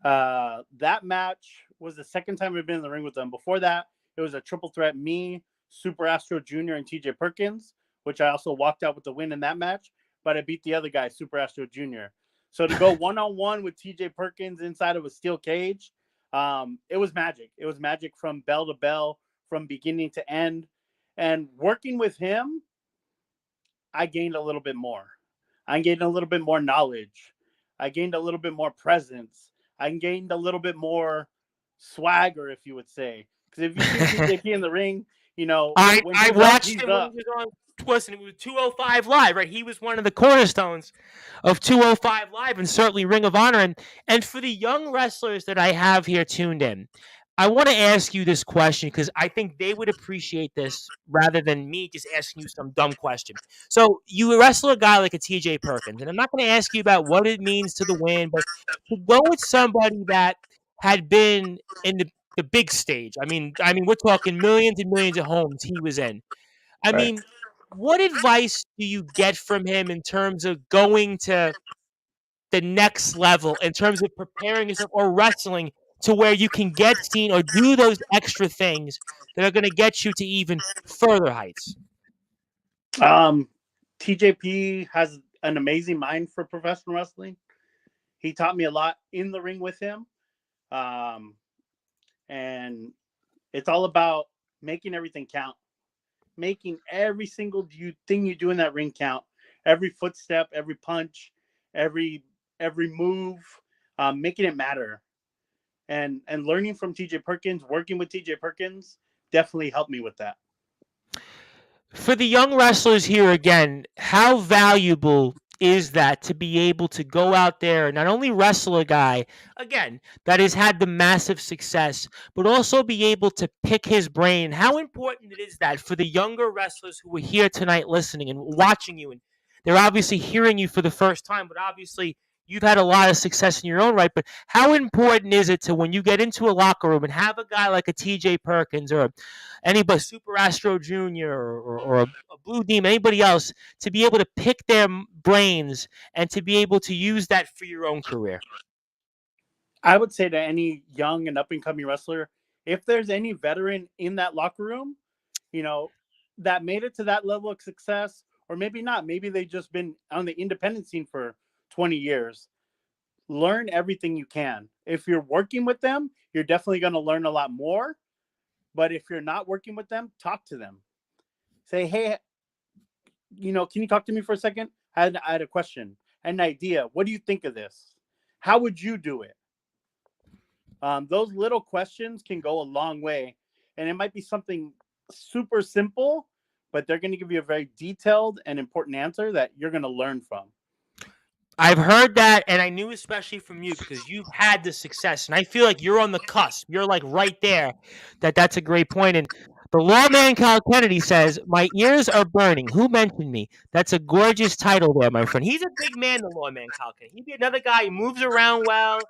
That match was the second time we've been in the ring with them. Before that, it was a triple threat: me, Super Astro Jr., and TJ Perkins, which I also walked out with the win in that match. But I beat the other guy, Super Astro Jr. So to go one-on-one with TJ Perkins inside of a steel cage, it was magic. It was magic from bell to bell, from beginning to end. And working with him, I gained a little bit more. I gained a little bit more knowledge. I gained a little bit more presence. I gained a little bit more swagger, if you would say. Because if you see TJP in the ring, you know, when I he's watched up, him he's when up. he was on. Listen, it was 205 Live, right? He was one of the cornerstones of 205 Live and certainly Ring of Honor. And for the young wrestlers that I have here tuned in, I want to ask you this question because I think they would appreciate this rather than me just asking you some dumb question. So you wrestle a guy like a TJ Perkins, and I'm not going to ask you about what it means to the win, but to go with somebody that had been in the big stage. I mean, we're talking millions and millions of homes he was in. I Right. mean, what advice do you get from him in terms of going to the next level, in terms of preparing yourself or wrestling to where you can get seen or do those extra things that are going to get you to even further heights? Um, TJP has an amazing mind for professional wrestling. He taught me a lot in the ring with him. Um, and it's all about making everything count, making every single thing you do in that ring count, every footstep, every punch, every move, making it matter. And learning from TJ Perkins, working with TJ Perkins, definitely helped me with that. For the young wrestlers here again, how valuable is that to be able to go out there and not only wrestle a guy, again, that has had the massive success, but also be able to pick his brain? How important it is that for the younger wrestlers who are here tonight listening and watching you, and they're obviously hearing you for the first time, but obviously you've had a lot of success in your own right, but how important is it to when you get into a locker room and have a guy like a TJ Perkins or anybody, Super Astro Jr. or a Blue Demon, anybody else, to be able to pick their brains and to be able to use that for your own career? I would say to any young and up and coming wrestler, if there's any veteran in that locker room, you know, that made it to that level of success or maybe not. Maybe they've just been on the independent scene for 20 years. Learn everything you can. If you're working with them, you're definitely going to learn a lot more. But if you're not working with them, talk to them. Say, hey, can you talk to me for a second? I had a question, an idea. What do you think of this? How would you do it? Those little questions can go a long way. And it might be something super simple, but they're going to give you a very detailed and important answer that you're going to learn from. I've heard that, and I knew especially from you because you've had the success, and I feel like you're on the cusp. You're like right there. That's a great point. And the lawman Cal Kennedy says, "My ears are burning. Who mentioned me?" That's a gorgeous title there, my friend. He's a big man, the lawman Cal Kennedy. He'd be another guy who moves around well.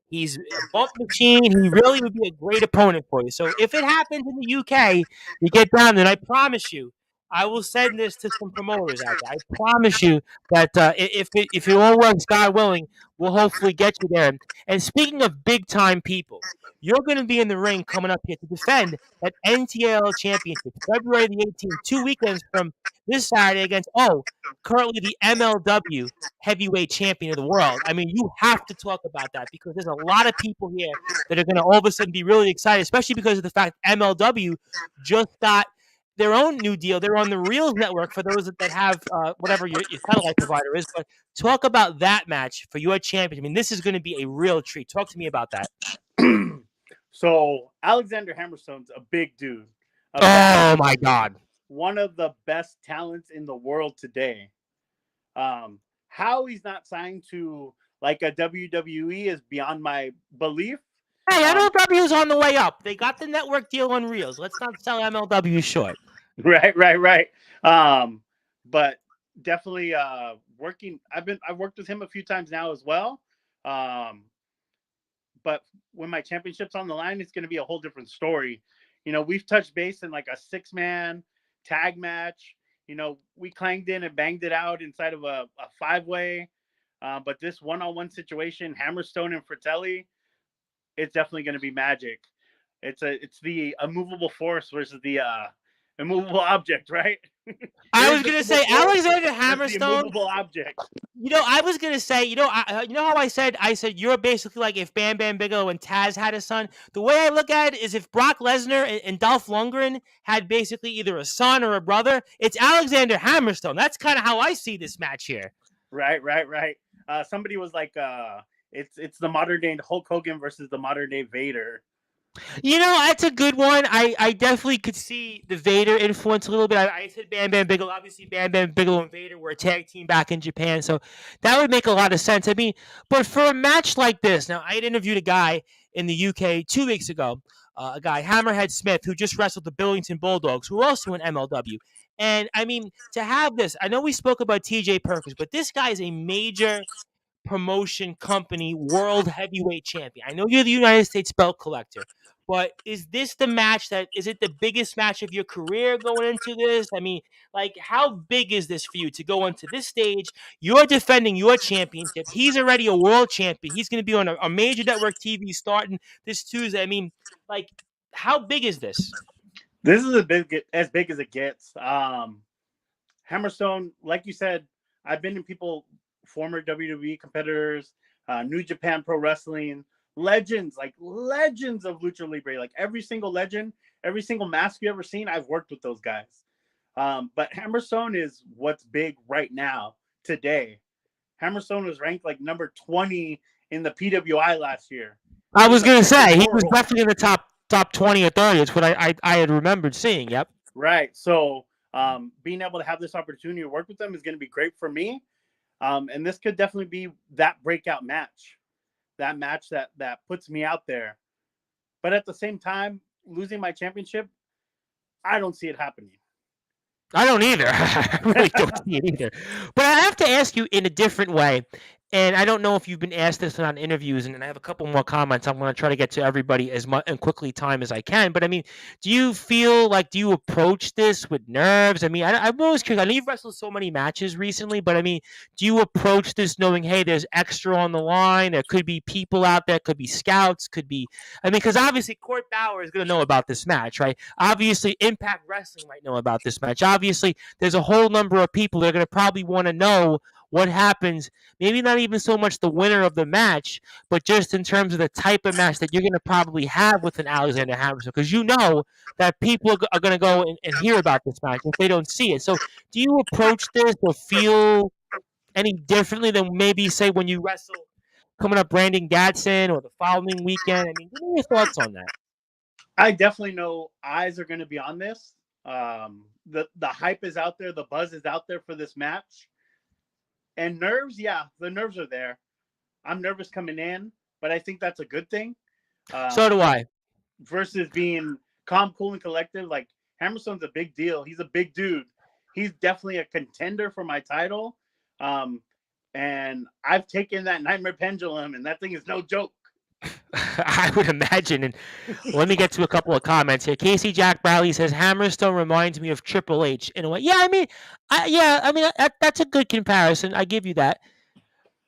He's a bump machine. He really would be a great opponent for you. So if it happens in the UK, you get down there, and I promise you, I will send this to some promoters out there. I promise you that if it all works, God willing, we'll hopefully get you there. And speaking of big time people, you're going to be in the ring coming up here to defend that NTL championship, February the 18th, 2 weekends from this Saturday against currently the MLW heavyweight champion of the world. I mean, you have to talk about that because there's a lot of people here that are going to all of a sudden be really excited, especially because of the fact MLW just got their own new deal. They're on the Reels network for those that have whatever your satellite provider is. But talk about that match for your champion. I mean, this is going to be a real treat. Talk to me about that. So Alexander Hammerstone's a big dude. Oh my God. One of the best talents in the world today. How he's not signed to like a WWE is beyond my belief. Hey, MLW is on the way up. They got the network deal on Reels. Let's not sell MLW short. Right. But definitely working. I've worked with him a few times now as well. But when my championship's on the line, it's going to be a whole different story. We've touched base in like a 6-man tag match. We clanged in and banged it out inside of a 5-way. But this one-on-one situation, Hammerstone and Fratelli, it's definitely going to be magic. It's the immovable force versus the immovable object, right? I was going to say Alexander Hammerstone. Immovable object. I was going to say, you know how I said you're basically like if Bam Bam Bigelow and Taz had a son. The way I look at it is if Brock Lesnar and Dolph Lundgren had basically either a son or a brother, it's Alexander Hammerstone. That's kind of how I see this match here. Right. Somebody was like, it's the modern day Hulk Hogan versus the modern day Vader. That's a good one. I definitely could see the Vader influence a little bit. I said Bam Bam Bigelow. Obviously, Bam Bam Bigelow and Vader were a tag team back in Japan, so that would make a lot of sense. I mean, but for a match like this, now I had interviewed a guy in the UK 2 weeks ago, a guy, Hammerhead Smith, who just wrestled the Billington Bulldogs, who are also in MLW. And, I mean, to have this, I know we spoke about TJ Perkins, but this guy is a major promotion company world heavyweight champion. I know you're the United States belt collector, but is this the match is it the biggest match of your career going into this? I mean, like, how big is this for you to go onto this stage? You're defending your championship. He's already a world champion. He's going to be on a major network TV starting this Tuesday. I mean, like, how big is this? This is as big as it gets. Hammerstone, like you said, I've been in former WWE competitors, New Japan Pro Wrestling, legends of Lucha Libre. Like every single legend, every single mask you ever seen, I've worked with those guys. But Hammerstone is what's big right now, today. Hammerstone was ranked like number 20 in the PWI last year. I was going to say, he was definitely in the top 20 or 30. It's what I had remembered seeing, yep. Right. So being able to have this opportunity to work with them is going to be great for me. And this could definitely be that breakout match, that match that puts me out there. But at the same time, losing my championship, I don't see it happening. I don't either. I really don't see it either. But I have to ask you in a different way. and I don't know if you've been asked this on interviews, and I have a couple more comments. I'm going to try to get to everybody as much and quickly time as I can. But I mean, do you feel like do you approach this with nerves? I mean, I'm always curious. I know you've wrestled so many matches recently, but I mean, do you approach this knowing, hey, there's extra on the line? There could be people out there, could be scouts, could be. I mean, because obviously Court Bauer is going to know about this match, right? Obviously, Impact Wrestling might know about this match. Obviously, there's a whole number of people that are going to probably want to know what happens. Maybe not even so much the winner of the match, but just in terms of the type of match that you're going to probably have with an Alexander Hammerstone, because you know that people are going to go and hear about this match if they don't see it. So, do you approach this or feel any differently than maybe say when you wrestle coming up Brandon Gatson or the following weekend? I mean, give me your thoughts on that. I definitely know eyes are going to be on this. The hype is out there, the buzz is out there for this match, and nerves. Yeah, the nerves are there. I'm nervous coming in, but I think that's a good thing. So do I. Versus being calm, cool, and collective. Like Hammerstone's a big deal. He's a big dude. He's definitely a contender for my title. And I've taken that nightmare pendulum, and that thing is no joke. I would imagine. And let me get to a couple of comments here. Casey Jack Bradley says Hammerstone reminds me of Triple H in a way. Yeah, I mean, that's a good comparison. I give you that.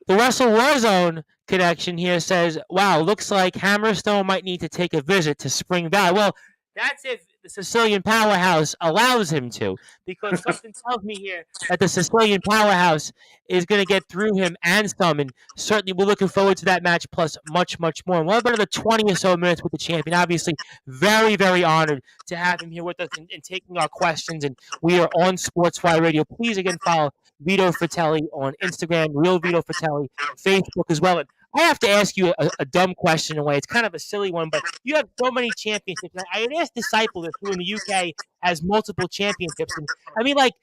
The Wrestle Warzone connection here says, wow, looks like Hammerstone might need to take a visit to Spring Valley. Well, that's if the Sicilian Powerhouse allows him to, because something tells me here that the Sicilian Powerhouse is going to get through him and some, and certainly we're looking forward to that match plus much, much more. We'll have another 20 or so minutes with the champion. Obviously, very, very honored to have him here with us and taking our questions, and we are on Sportswire Radio. Please, again, follow Vito Fratelli on Instagram, Real Vito Fratelli, Facebook as well. And I have to ask you a dumb question in a way. It's kind of a silly one, but you have so many championships. I had asked Disciple if who in the UK has multiple championships. And I mean, like,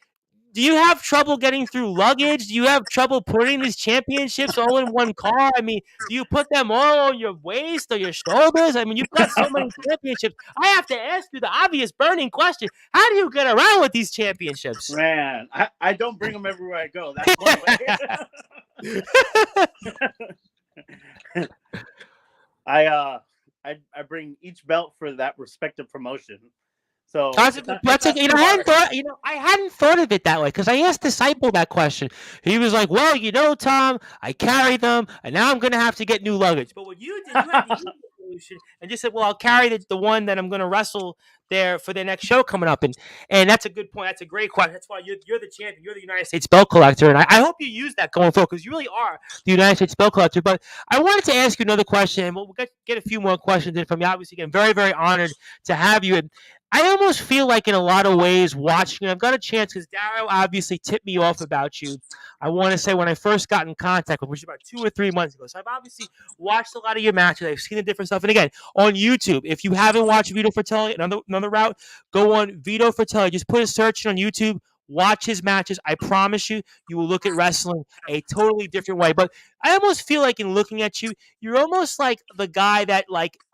do you have trouble getting through luggage? Do you have trouble putting these championships all in one car? I mean, do you put them all on your waist or your shoulders? I mean, you've got so many championships. I have to ask you the obvious burning question. How do you get around with these championships? Man, I don't bring them everywhere I go. That's one way. I bring each belt for that respective promotion. So I hadn't thought of it that way because I asked Disciple that question. He was like, "Well, Tom, I carry them, and now I'm going to have to get new luggage." But what you did, you had the easy solution and just said, "Well, I'll carry the one that I'm going to wrestle there for their next show coming up." And that's a good point. That's a great question. That's why you're the champion. You're the United States belt collector, and I hope you use that going forward because you really are the United States belt collector. But I wanted to ask you another question, and we'll get a few more questions in from you. Obviously, again, very, very honored to have you. And I almost feel like in a lot of ways watching I've got a chance because Darrow obviously tipped me off about you. I want to say when I first got in contact with him, which was about 2 or 3 months ago. So I've obviously watched a lot of your matches. I've seen the different stuff. And again, on YouTube, if you haven't watched Vito Fratelli, another route, go on Vito Fratelli. Just put a search in on YouTube. Watch his matches. I promise you, you will look at wrestling a totally different way. But I almost feel like in looking at you, you're almost like the guy that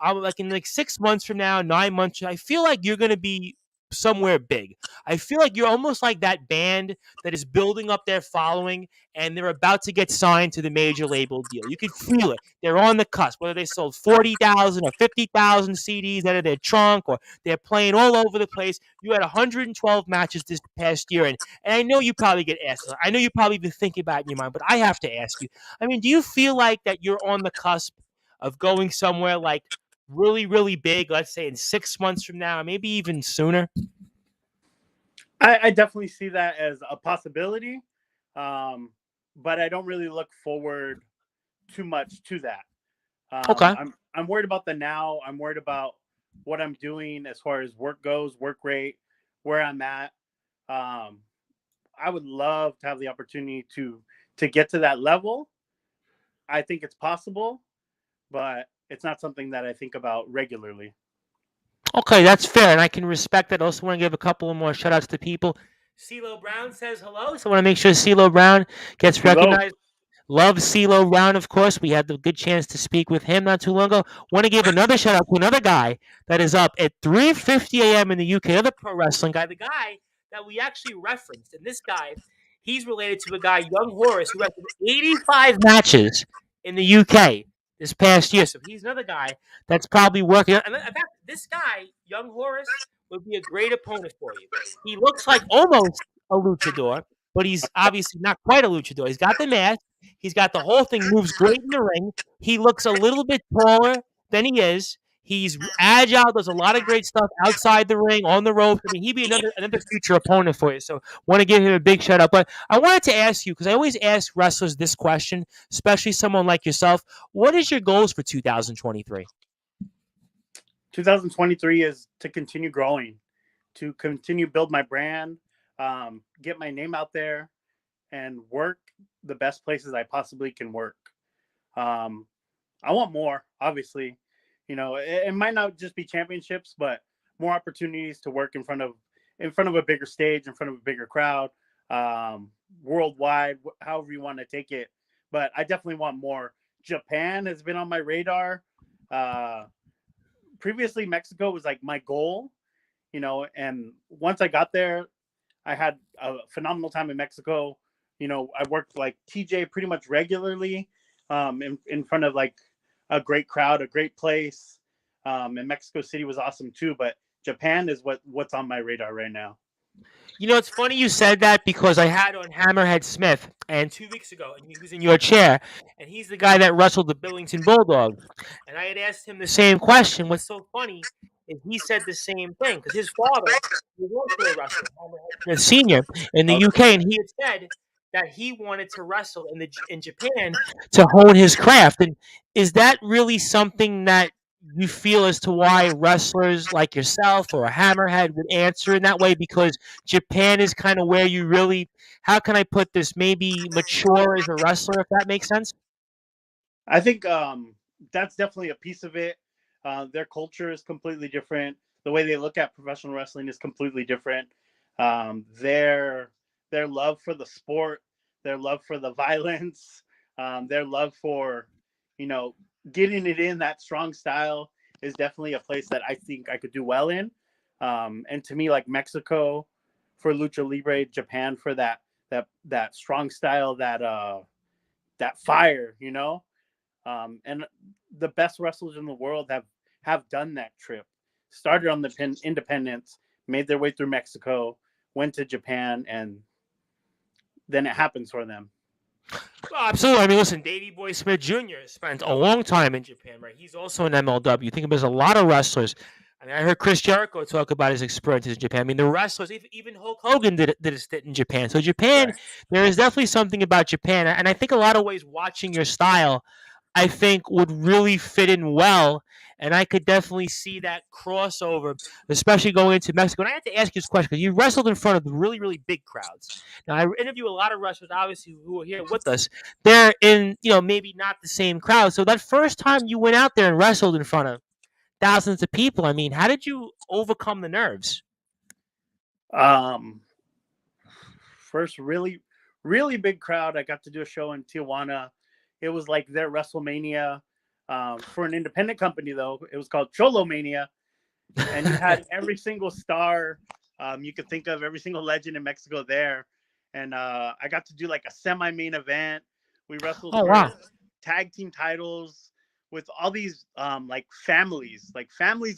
I'm like in 6 months from now, 9 months, I feel like you're going to be somewhere big. I feel like you're almost like that band that is building up their following and they're about to get signed to the major label deal. You can feel it. They're on the cusp, whether they sold 40,000 or 50,000 CDs out of their trunk or they're playing all over the place. You had 112 matches this past year, and I know you probably get asked. I know you probably been thinking about it in your mind, but I have to ask you. I mean, do you feel like that you're on the cusp of going somewhere like really, really big, let's say in 6 months from now, maybe even sooner? I definitely see that as a possibility, but I don't really look forward too much to that. Okay. I'm worried about the now. I'm worried about what I'm doing as far as work goes, work rate, where I'm at. I would love to have the opportunity to get to that level. I think it's possible, but it's not something that I think about regularly. Okay, that's fair, and I can respect that. I also want to give a couple of more shout-outs to people. CeeLo Brown says hello, so I want to make sure CeeLo Brown gets recognized. Love CeeLo Brown, of course. We had the good chance to speak with him not too long ago. Want to give another shout-out to another guy that is up at 3:50 a.m. in the UK, another pro wrestling guy, the guy that we actually referenced. And this guy, He's related to a guy, Young Horace, who wrestled 85 matches in the UK this past year. So he's another guy that's probably working. And in fact, this guy, Young Horace, would be a great opponent for you. He looks like almost a luchador, but he's obviously not quite a luchador. He's got the mask. He's got the whole thing, moves great in the ring. He looks a little bit taller than he is. He's agile, does a lot of great stuff outside the ring, on the ropes. I mean, he'd be another future opponent for you. So want to give him a big shout out. But I wanted to ask you, because I always ask wrestlers this question, especially someone like yourself. What is your goals for 2023? 2023 is to continue growing, to continue build my brand, get my name out there, and work the best places I possibly can work. I want more, obviously. It might not just be championships, but more opportunities to work in front of a bigger stage, in front of a bigger crowd, worldwide, however you want to take it. But I definitely want more. Japan has been on my radar. Previously, Mexico was like my goal, and once I got there, I had a phenomenal time in Mexico. I worked like TJ pretty much regularly, in front of like a great crowd, a great place. And Mexico City was awesome too, but Japan is what's on my radar right now. It's funny you said that, because I had on Hammerhead Smith, and 2 weeks ago, and he was in your chair, and he's the guy that wrestled the Billington Bulldogs. And I had asked him the same question. What's so funny is he said the same thing, because his father was also a wrestler, Hammerhead Smith Senior, in the UK, and he had said that he wanted to wrestle in Japan to hone his craft. And is that really something that you feel as to why wrestlers like yourself or a Hammerhead would answer in that way? Because Japan is kind of where you really, how can I put this, maybe mature as a wrestler, if that makes sense? I think that's definitely a piece of it. Their culture is completely different. The way they look at professional wrestling is completely different. Their love for the sport, their love for the violence, their love for, getting it in that strong style is definitely a place that I think I could do well in. And to me, like Mexico for lucha libre, Japan for that strong style, that fire, and the best wrestlers in the world have done that trip. Started on the independence, made their way through Mexico, went to Japan, and then it happens for them. Well, absolutely. I mean, listen, Davey Boy Smith Jr. spent a long time in Japan, right? He's also an MLW. Think of there's a lot of wrestlers. I mean, I heard Chris Jericho talk about his experiences in Japan. I mean, the wrestlers, even Hulk Hogan did a stint in Japan. So Japan, Right. there is definitely something about Japan, and I think a lot of ways watching your style, I think would really fit in well. And I could definitely see that crossover, especially going into Mexico. And I had to ask you this question because you wrestled in front of really, really big crowds. Now, I interview a lot of wrestlers, obviously, who are here with us. They're in, maybe not the same crowd. So that first time you went out there and wrestled in front of thousands of people, I mean, how did you overcome the nerves? Um, First really, really big crowd. I got to do a show in Tijuana. It was like their WrestleMania. For an independent company, though, it was called Cholo Mania. And you had every single star you could think of, every single legend in Mexico there. And I got to do like a semi-main event. We wrestled Oh, for wow. tag team titles with all these like families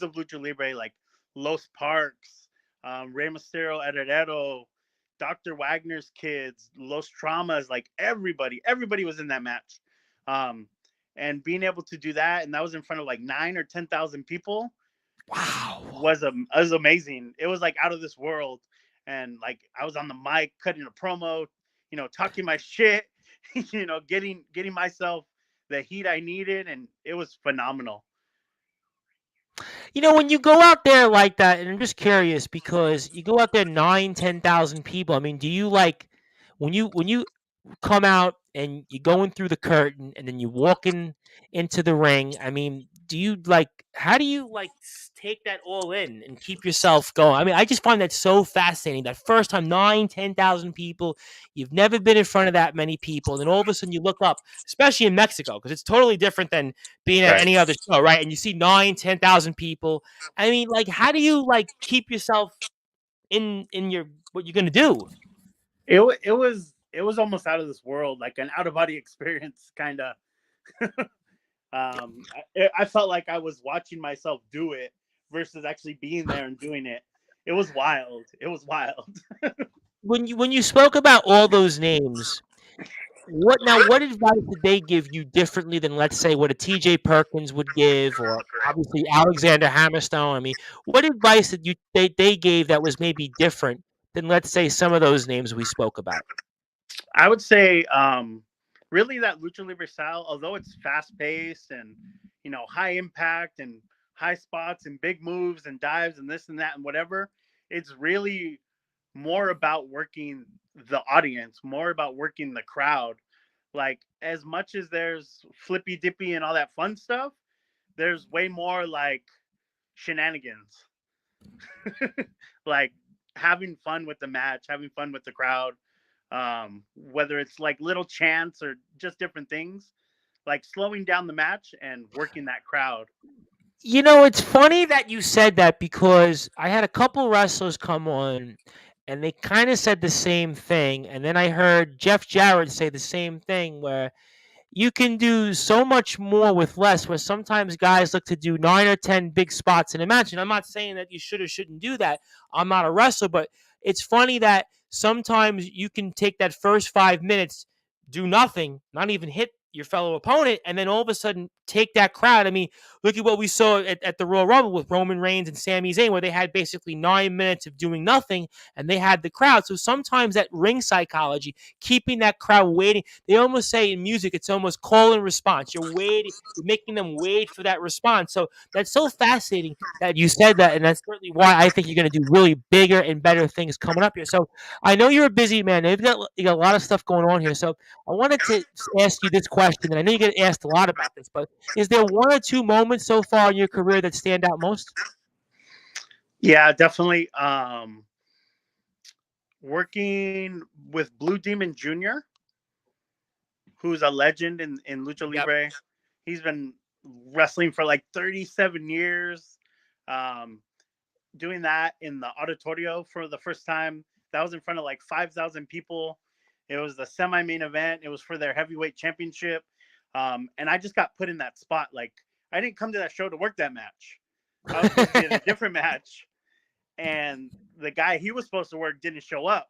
of Lucha Libre, like Los Parks, Rey Mysterio, Herrero, Dr. Wagner's kids, Los Traumas, like everybody was in that match. And being able to do that, and that was in front of like 9 or 10,000 people, Wow. was amazing. It was like out of this world, and like I was on the mic cutting a promo, talking my shit, getting myself the heat I needed, and it was phenomenal. When you go out there like that, and I'm just curious because you go out there 9, 10,000 people. I mean, do you like when you come out and you're going through the curtain and then you walk into the ring? I mean, do you like how do you like take that all in and keep yourself going? I mean, I just find that so fascinating. That first time, 9, 10,000 people, you've never been in front of that many people, and then all of a sudden you look up, especially in Mexico, because it's totally different than being at Right. any other show, right? And you see 9, 10,000 people. I mean, like, how do you keep yourself in your what you're gonna do? It was it was almost out of this world, like an out of body experience, kind of. I felt like I was watching myself do it versus actually being there and doing it. It was wild. It was wild. When you spoke about all those names, what advice did they give you differently than, let's say, what a TJ Perkins would give, or obviously Alexander Hammerstone? I mean, what advice did they gave that was maybe different than, let's say, some of those names we spoke about? I would say, really, that lucha libre style, although it's fast paced and high impact and high spots and big moves and dives and this and that and whatever, it's really more about working the audience, more about working the crowd. Like, as much as there's flippy dippy and all that fun stuff, there's way more like shenanigans. Like, having fun with the match, having fun with the crowd, whether it's like little chants or just different things, like slowing down the match and working that crowd. It's funny that you said that, because I had a couple wrestlers come on and they kind of said the same thing. And then I heard Jeff Jarrett say the same thing, where you can do so much more with less, where sometimes guys look to do 9 or 10 big spots in a match. And I'm not saying that you should or shouldn't do that. I'm not a wrestler, but it's funny that sometimes you can take that first 5 minutes, do nothing, not even hit your fellow opponent, and then all of a sudden take that crowd. I mean, look at what we saw at the Royal Rumble with Roman Reigns and Sami Zayn, where they had basically 9 minutes of doing nothing and they had the crowd. So sometimes that ring psychology, keeping that crowd waiting, they almost say in music, it's almost call and response. You're waiting, you're making them wait for that response. So that's so fascinating that you said that, and that's certainly why I think you're going to do really bigger and better things coming up here. So I know you're a busy man. You got a lot of stuff going on here. So I wanted to ask you this question, and I know you get asked a lot about this, but is there one or two moments so far in your career that stand out most? Yeah, definitely. Working with Blue Demon Jr., who's a legend in Lucha Yep. Libre. He's been wrestling for like 37 years. Um, Doing that in the auditorio for the first time. That was in front of like 5,000 people. It was the semi-main event. It was for their heavyweight championship. And I just got put in that spot. Like, I didn't come to that show to work that match. I was supposed to be in a different match. And the guy he was supposed to work didn't show up.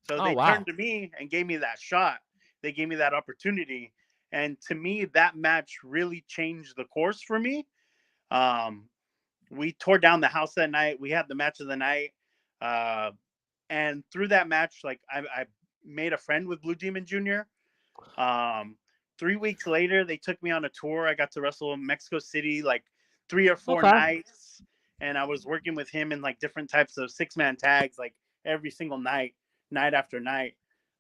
So they turned to me and gave me that shot. They gave me that opportunity. And to me, that match really changed the course for me. We tore down the house that night. We had the match of the night. And through that match, like, I made a friend with Blue Demon Jr. 3 weeks later, they took me on a tour. I got to wrestle in Mexico City like 3 or 4 nights. And I was working with him in like different types of 6-man tags, like every single night, night after night.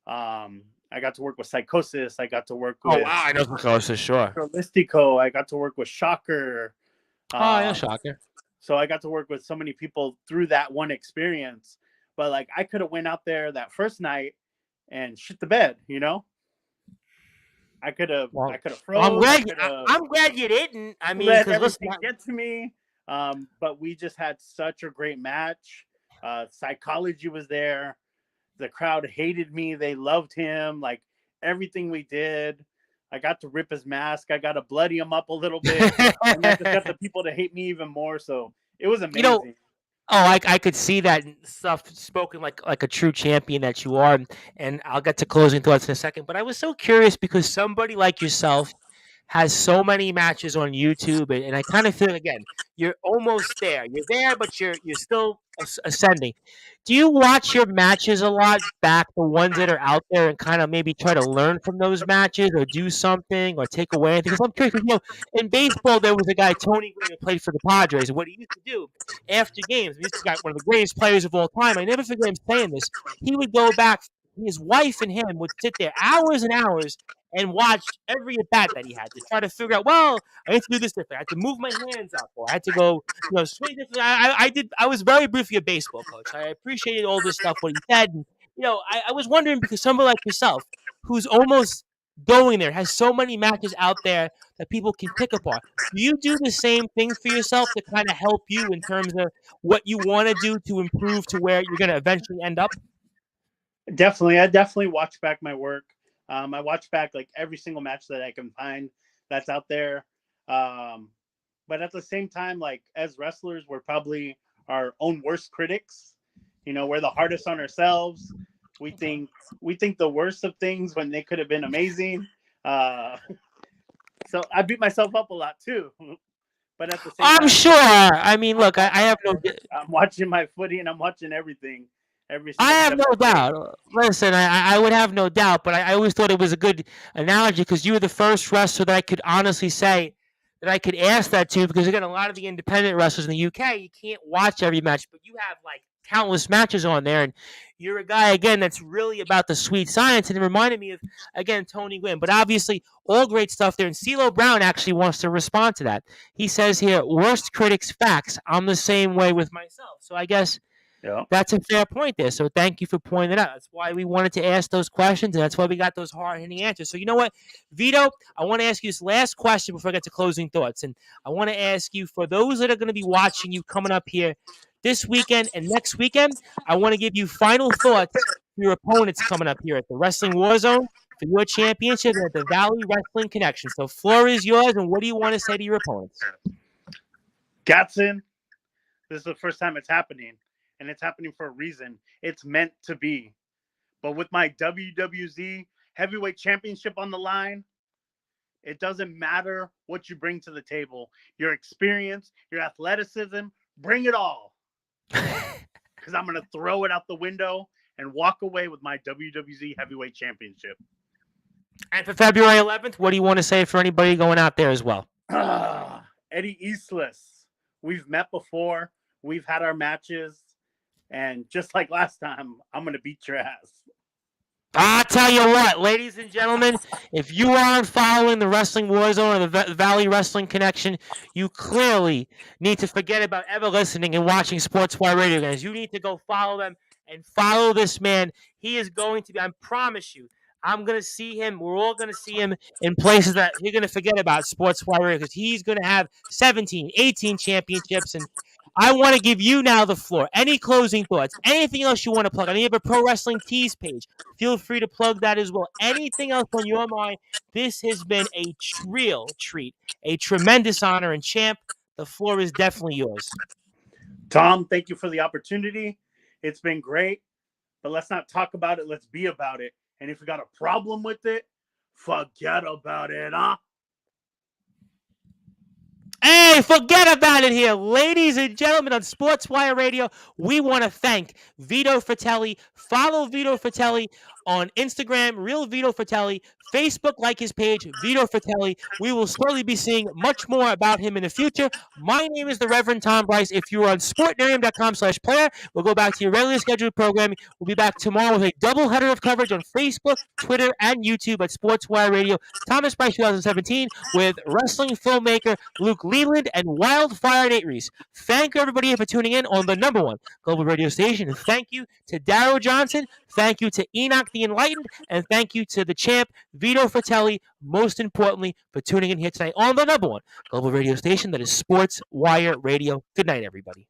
I got to work with Psychosis. I got to work with I know Psychosis, sure. Listico. I got to work with Shocker. Yeah, Shocker. So I got to work with so many people through that one experience. But like, I could have went out there that first night and shit the bed, I could have froze. I'm glad you didn't. I mean, let everything get to me. But we just had such a great match. Psychology was there. The crowd hated me. They loved him. Like, everything we did. I got to rip his mask. I got to bloody him up a little bit. And I just got the people to hate me even more. So it was amazing. I could see that stuff spoken like a true champion that you are. And I'll get to closing thoughts in a second. But I was so curious, because somebody like yourself has so many matches on YouTube, and I kind of feel, again, you're almost there. You're there, but you're still ascending. Do you watch your matches a lot back, the ones that are out there, and kind of maybe try to learn from those matches, or do something, or take away anything? Because I'm curious, in baseball, there was a guy, Tony Gwynn, who played for the Padres, and what he used to do after games, this guy, one of the greatest players of all time, I never forget him saying this, he would go back, his wife and him would sit there hours and hours and watch every at bat that he had to try to figure out, well, I had to do this different. I had to move my hands up, or I had to go, swing different. I was very briefly a baseball coach. I appreciated all this stuff, what he said. And, I was wondering, because somebody like yourself, who's almost going there, has so many matches out there that people can pick apart. Do you do the same things for yourself to kind of help you in terms of what you want to do to improve to where you're going to eventually end up? Definitely, I definitely watch back my work. I watch back like every single match that I can find that's out there. Um, but at the same time, like as wrestlers, we're probably our own worst critics. You know, we're the hardest on ourselves. We think we think the worst of things when they could have been amazing. Uh, so I beat myself up a lot too. But at the same I'm time, sure. I mean, I'm look, I watching have no. work, I'm watching my footy, and I'm watching everything, every I single have step no I take. doubt. Listen, I would have no doubt, but I always thought it was a good analogy because you were the first wrestler that I could honestly say that I could ask that to because, again, a lot of the independent wrestlers in the UK, you can't watch every match, but you have like countless matches on there. And you're a guy, again, that's really about the sweet science. And it reminded me of, again, Tony Gwynn. But obviously, all great stuff there. And CeeLo Brown actually wants to respond to that. He says here, worst critics facts. I'm the same way with myself. So I guess Yeah. that's a fair point there. So thank you for pointing it out. That's why we wanted to ask those questions, and that's why we got those hard-hitting answers. So you know what, Vito, I want to ask you this last question before I get to closing thoughts. And I want to ask you, for those that are going to be watching you coming up here this weekend and next weekend, I want to give you final thoughts for your opponents coming up here at the Wrestling War Zone for your championship at the Valley Wrestling Connection. So floor is yours, and what do you want to say to your opponents? Gatson, this is the first time it's happening, and it's happening for a reason. It's meant to be. But with my WWZ Heavyweight Championship on the line, it doesn't matter what you bring to the table. Your experience, your athleticism, bring it all. Because I'm going to throw it out the window and walk away with my WWZ Heavyweight Championship. And for February 11th, what do you want to say for anybody going out there as well? Eddie Eastless. We've met before. We've had our matches. And just like last time, I'm going to beat your ass. I'll tell you what, ladies and gentlemen, if you aren't following the Wrestling War Zone or the Valley Wrestling Connection, you clearly need to forget about ever listening and watching Sportswire Radio, guys. You need to go follow them and follow this man. He is going to be, I promise you, I'm going to see him. We're all going to see him in places that you're going to forget about Sportswire Radio because he's going to have 17, 18 championships. And I want to give you now the floor. Any closing thoughts? Anything else you want to plug? I know you have a Pro Wrestling Tees page. Feel free to plug that as well. Anything else on your mind? This has been a real treat, a tremendous honor, and champ, the floor is definitely yours. Tom, thank you for the opportunity. It's been great, but let's not talk about it. Let's be about it. And if we got a problem with it, forget about it, huh? Hey, forget about it here. Ladies and gentlemen on Sportswire Radio, we want to thank Vito Fratelli. Follow Vito Fratelli on Instagram, Real Vito Fratelli. Facebook, like his page, Vito Fratelli. We will surely be seeing much more about him in the future. My name is the Reverend Tom Bryce. If you're on sportnarium.com/player, we'll go back to your regularly scheduled programming. We'll be back tomorrow with a doubleheader of coverage on Facebook, Twitter, and YouTube at Sportswire Radio. Thomas Bryce 2017 with wrestling filmmaker Luke Leland and Wildfire Nate Reese. Thank everybody for tuning in on the number one global radio station. And thank you to Darrow Johnson. Thank you to Enoch the Enlightened. And thank you to the champ, Vito Fratelli, most importantly, for tuning in here tonight on the number one global radio station that is Sportswire Radio. Good night, everybody.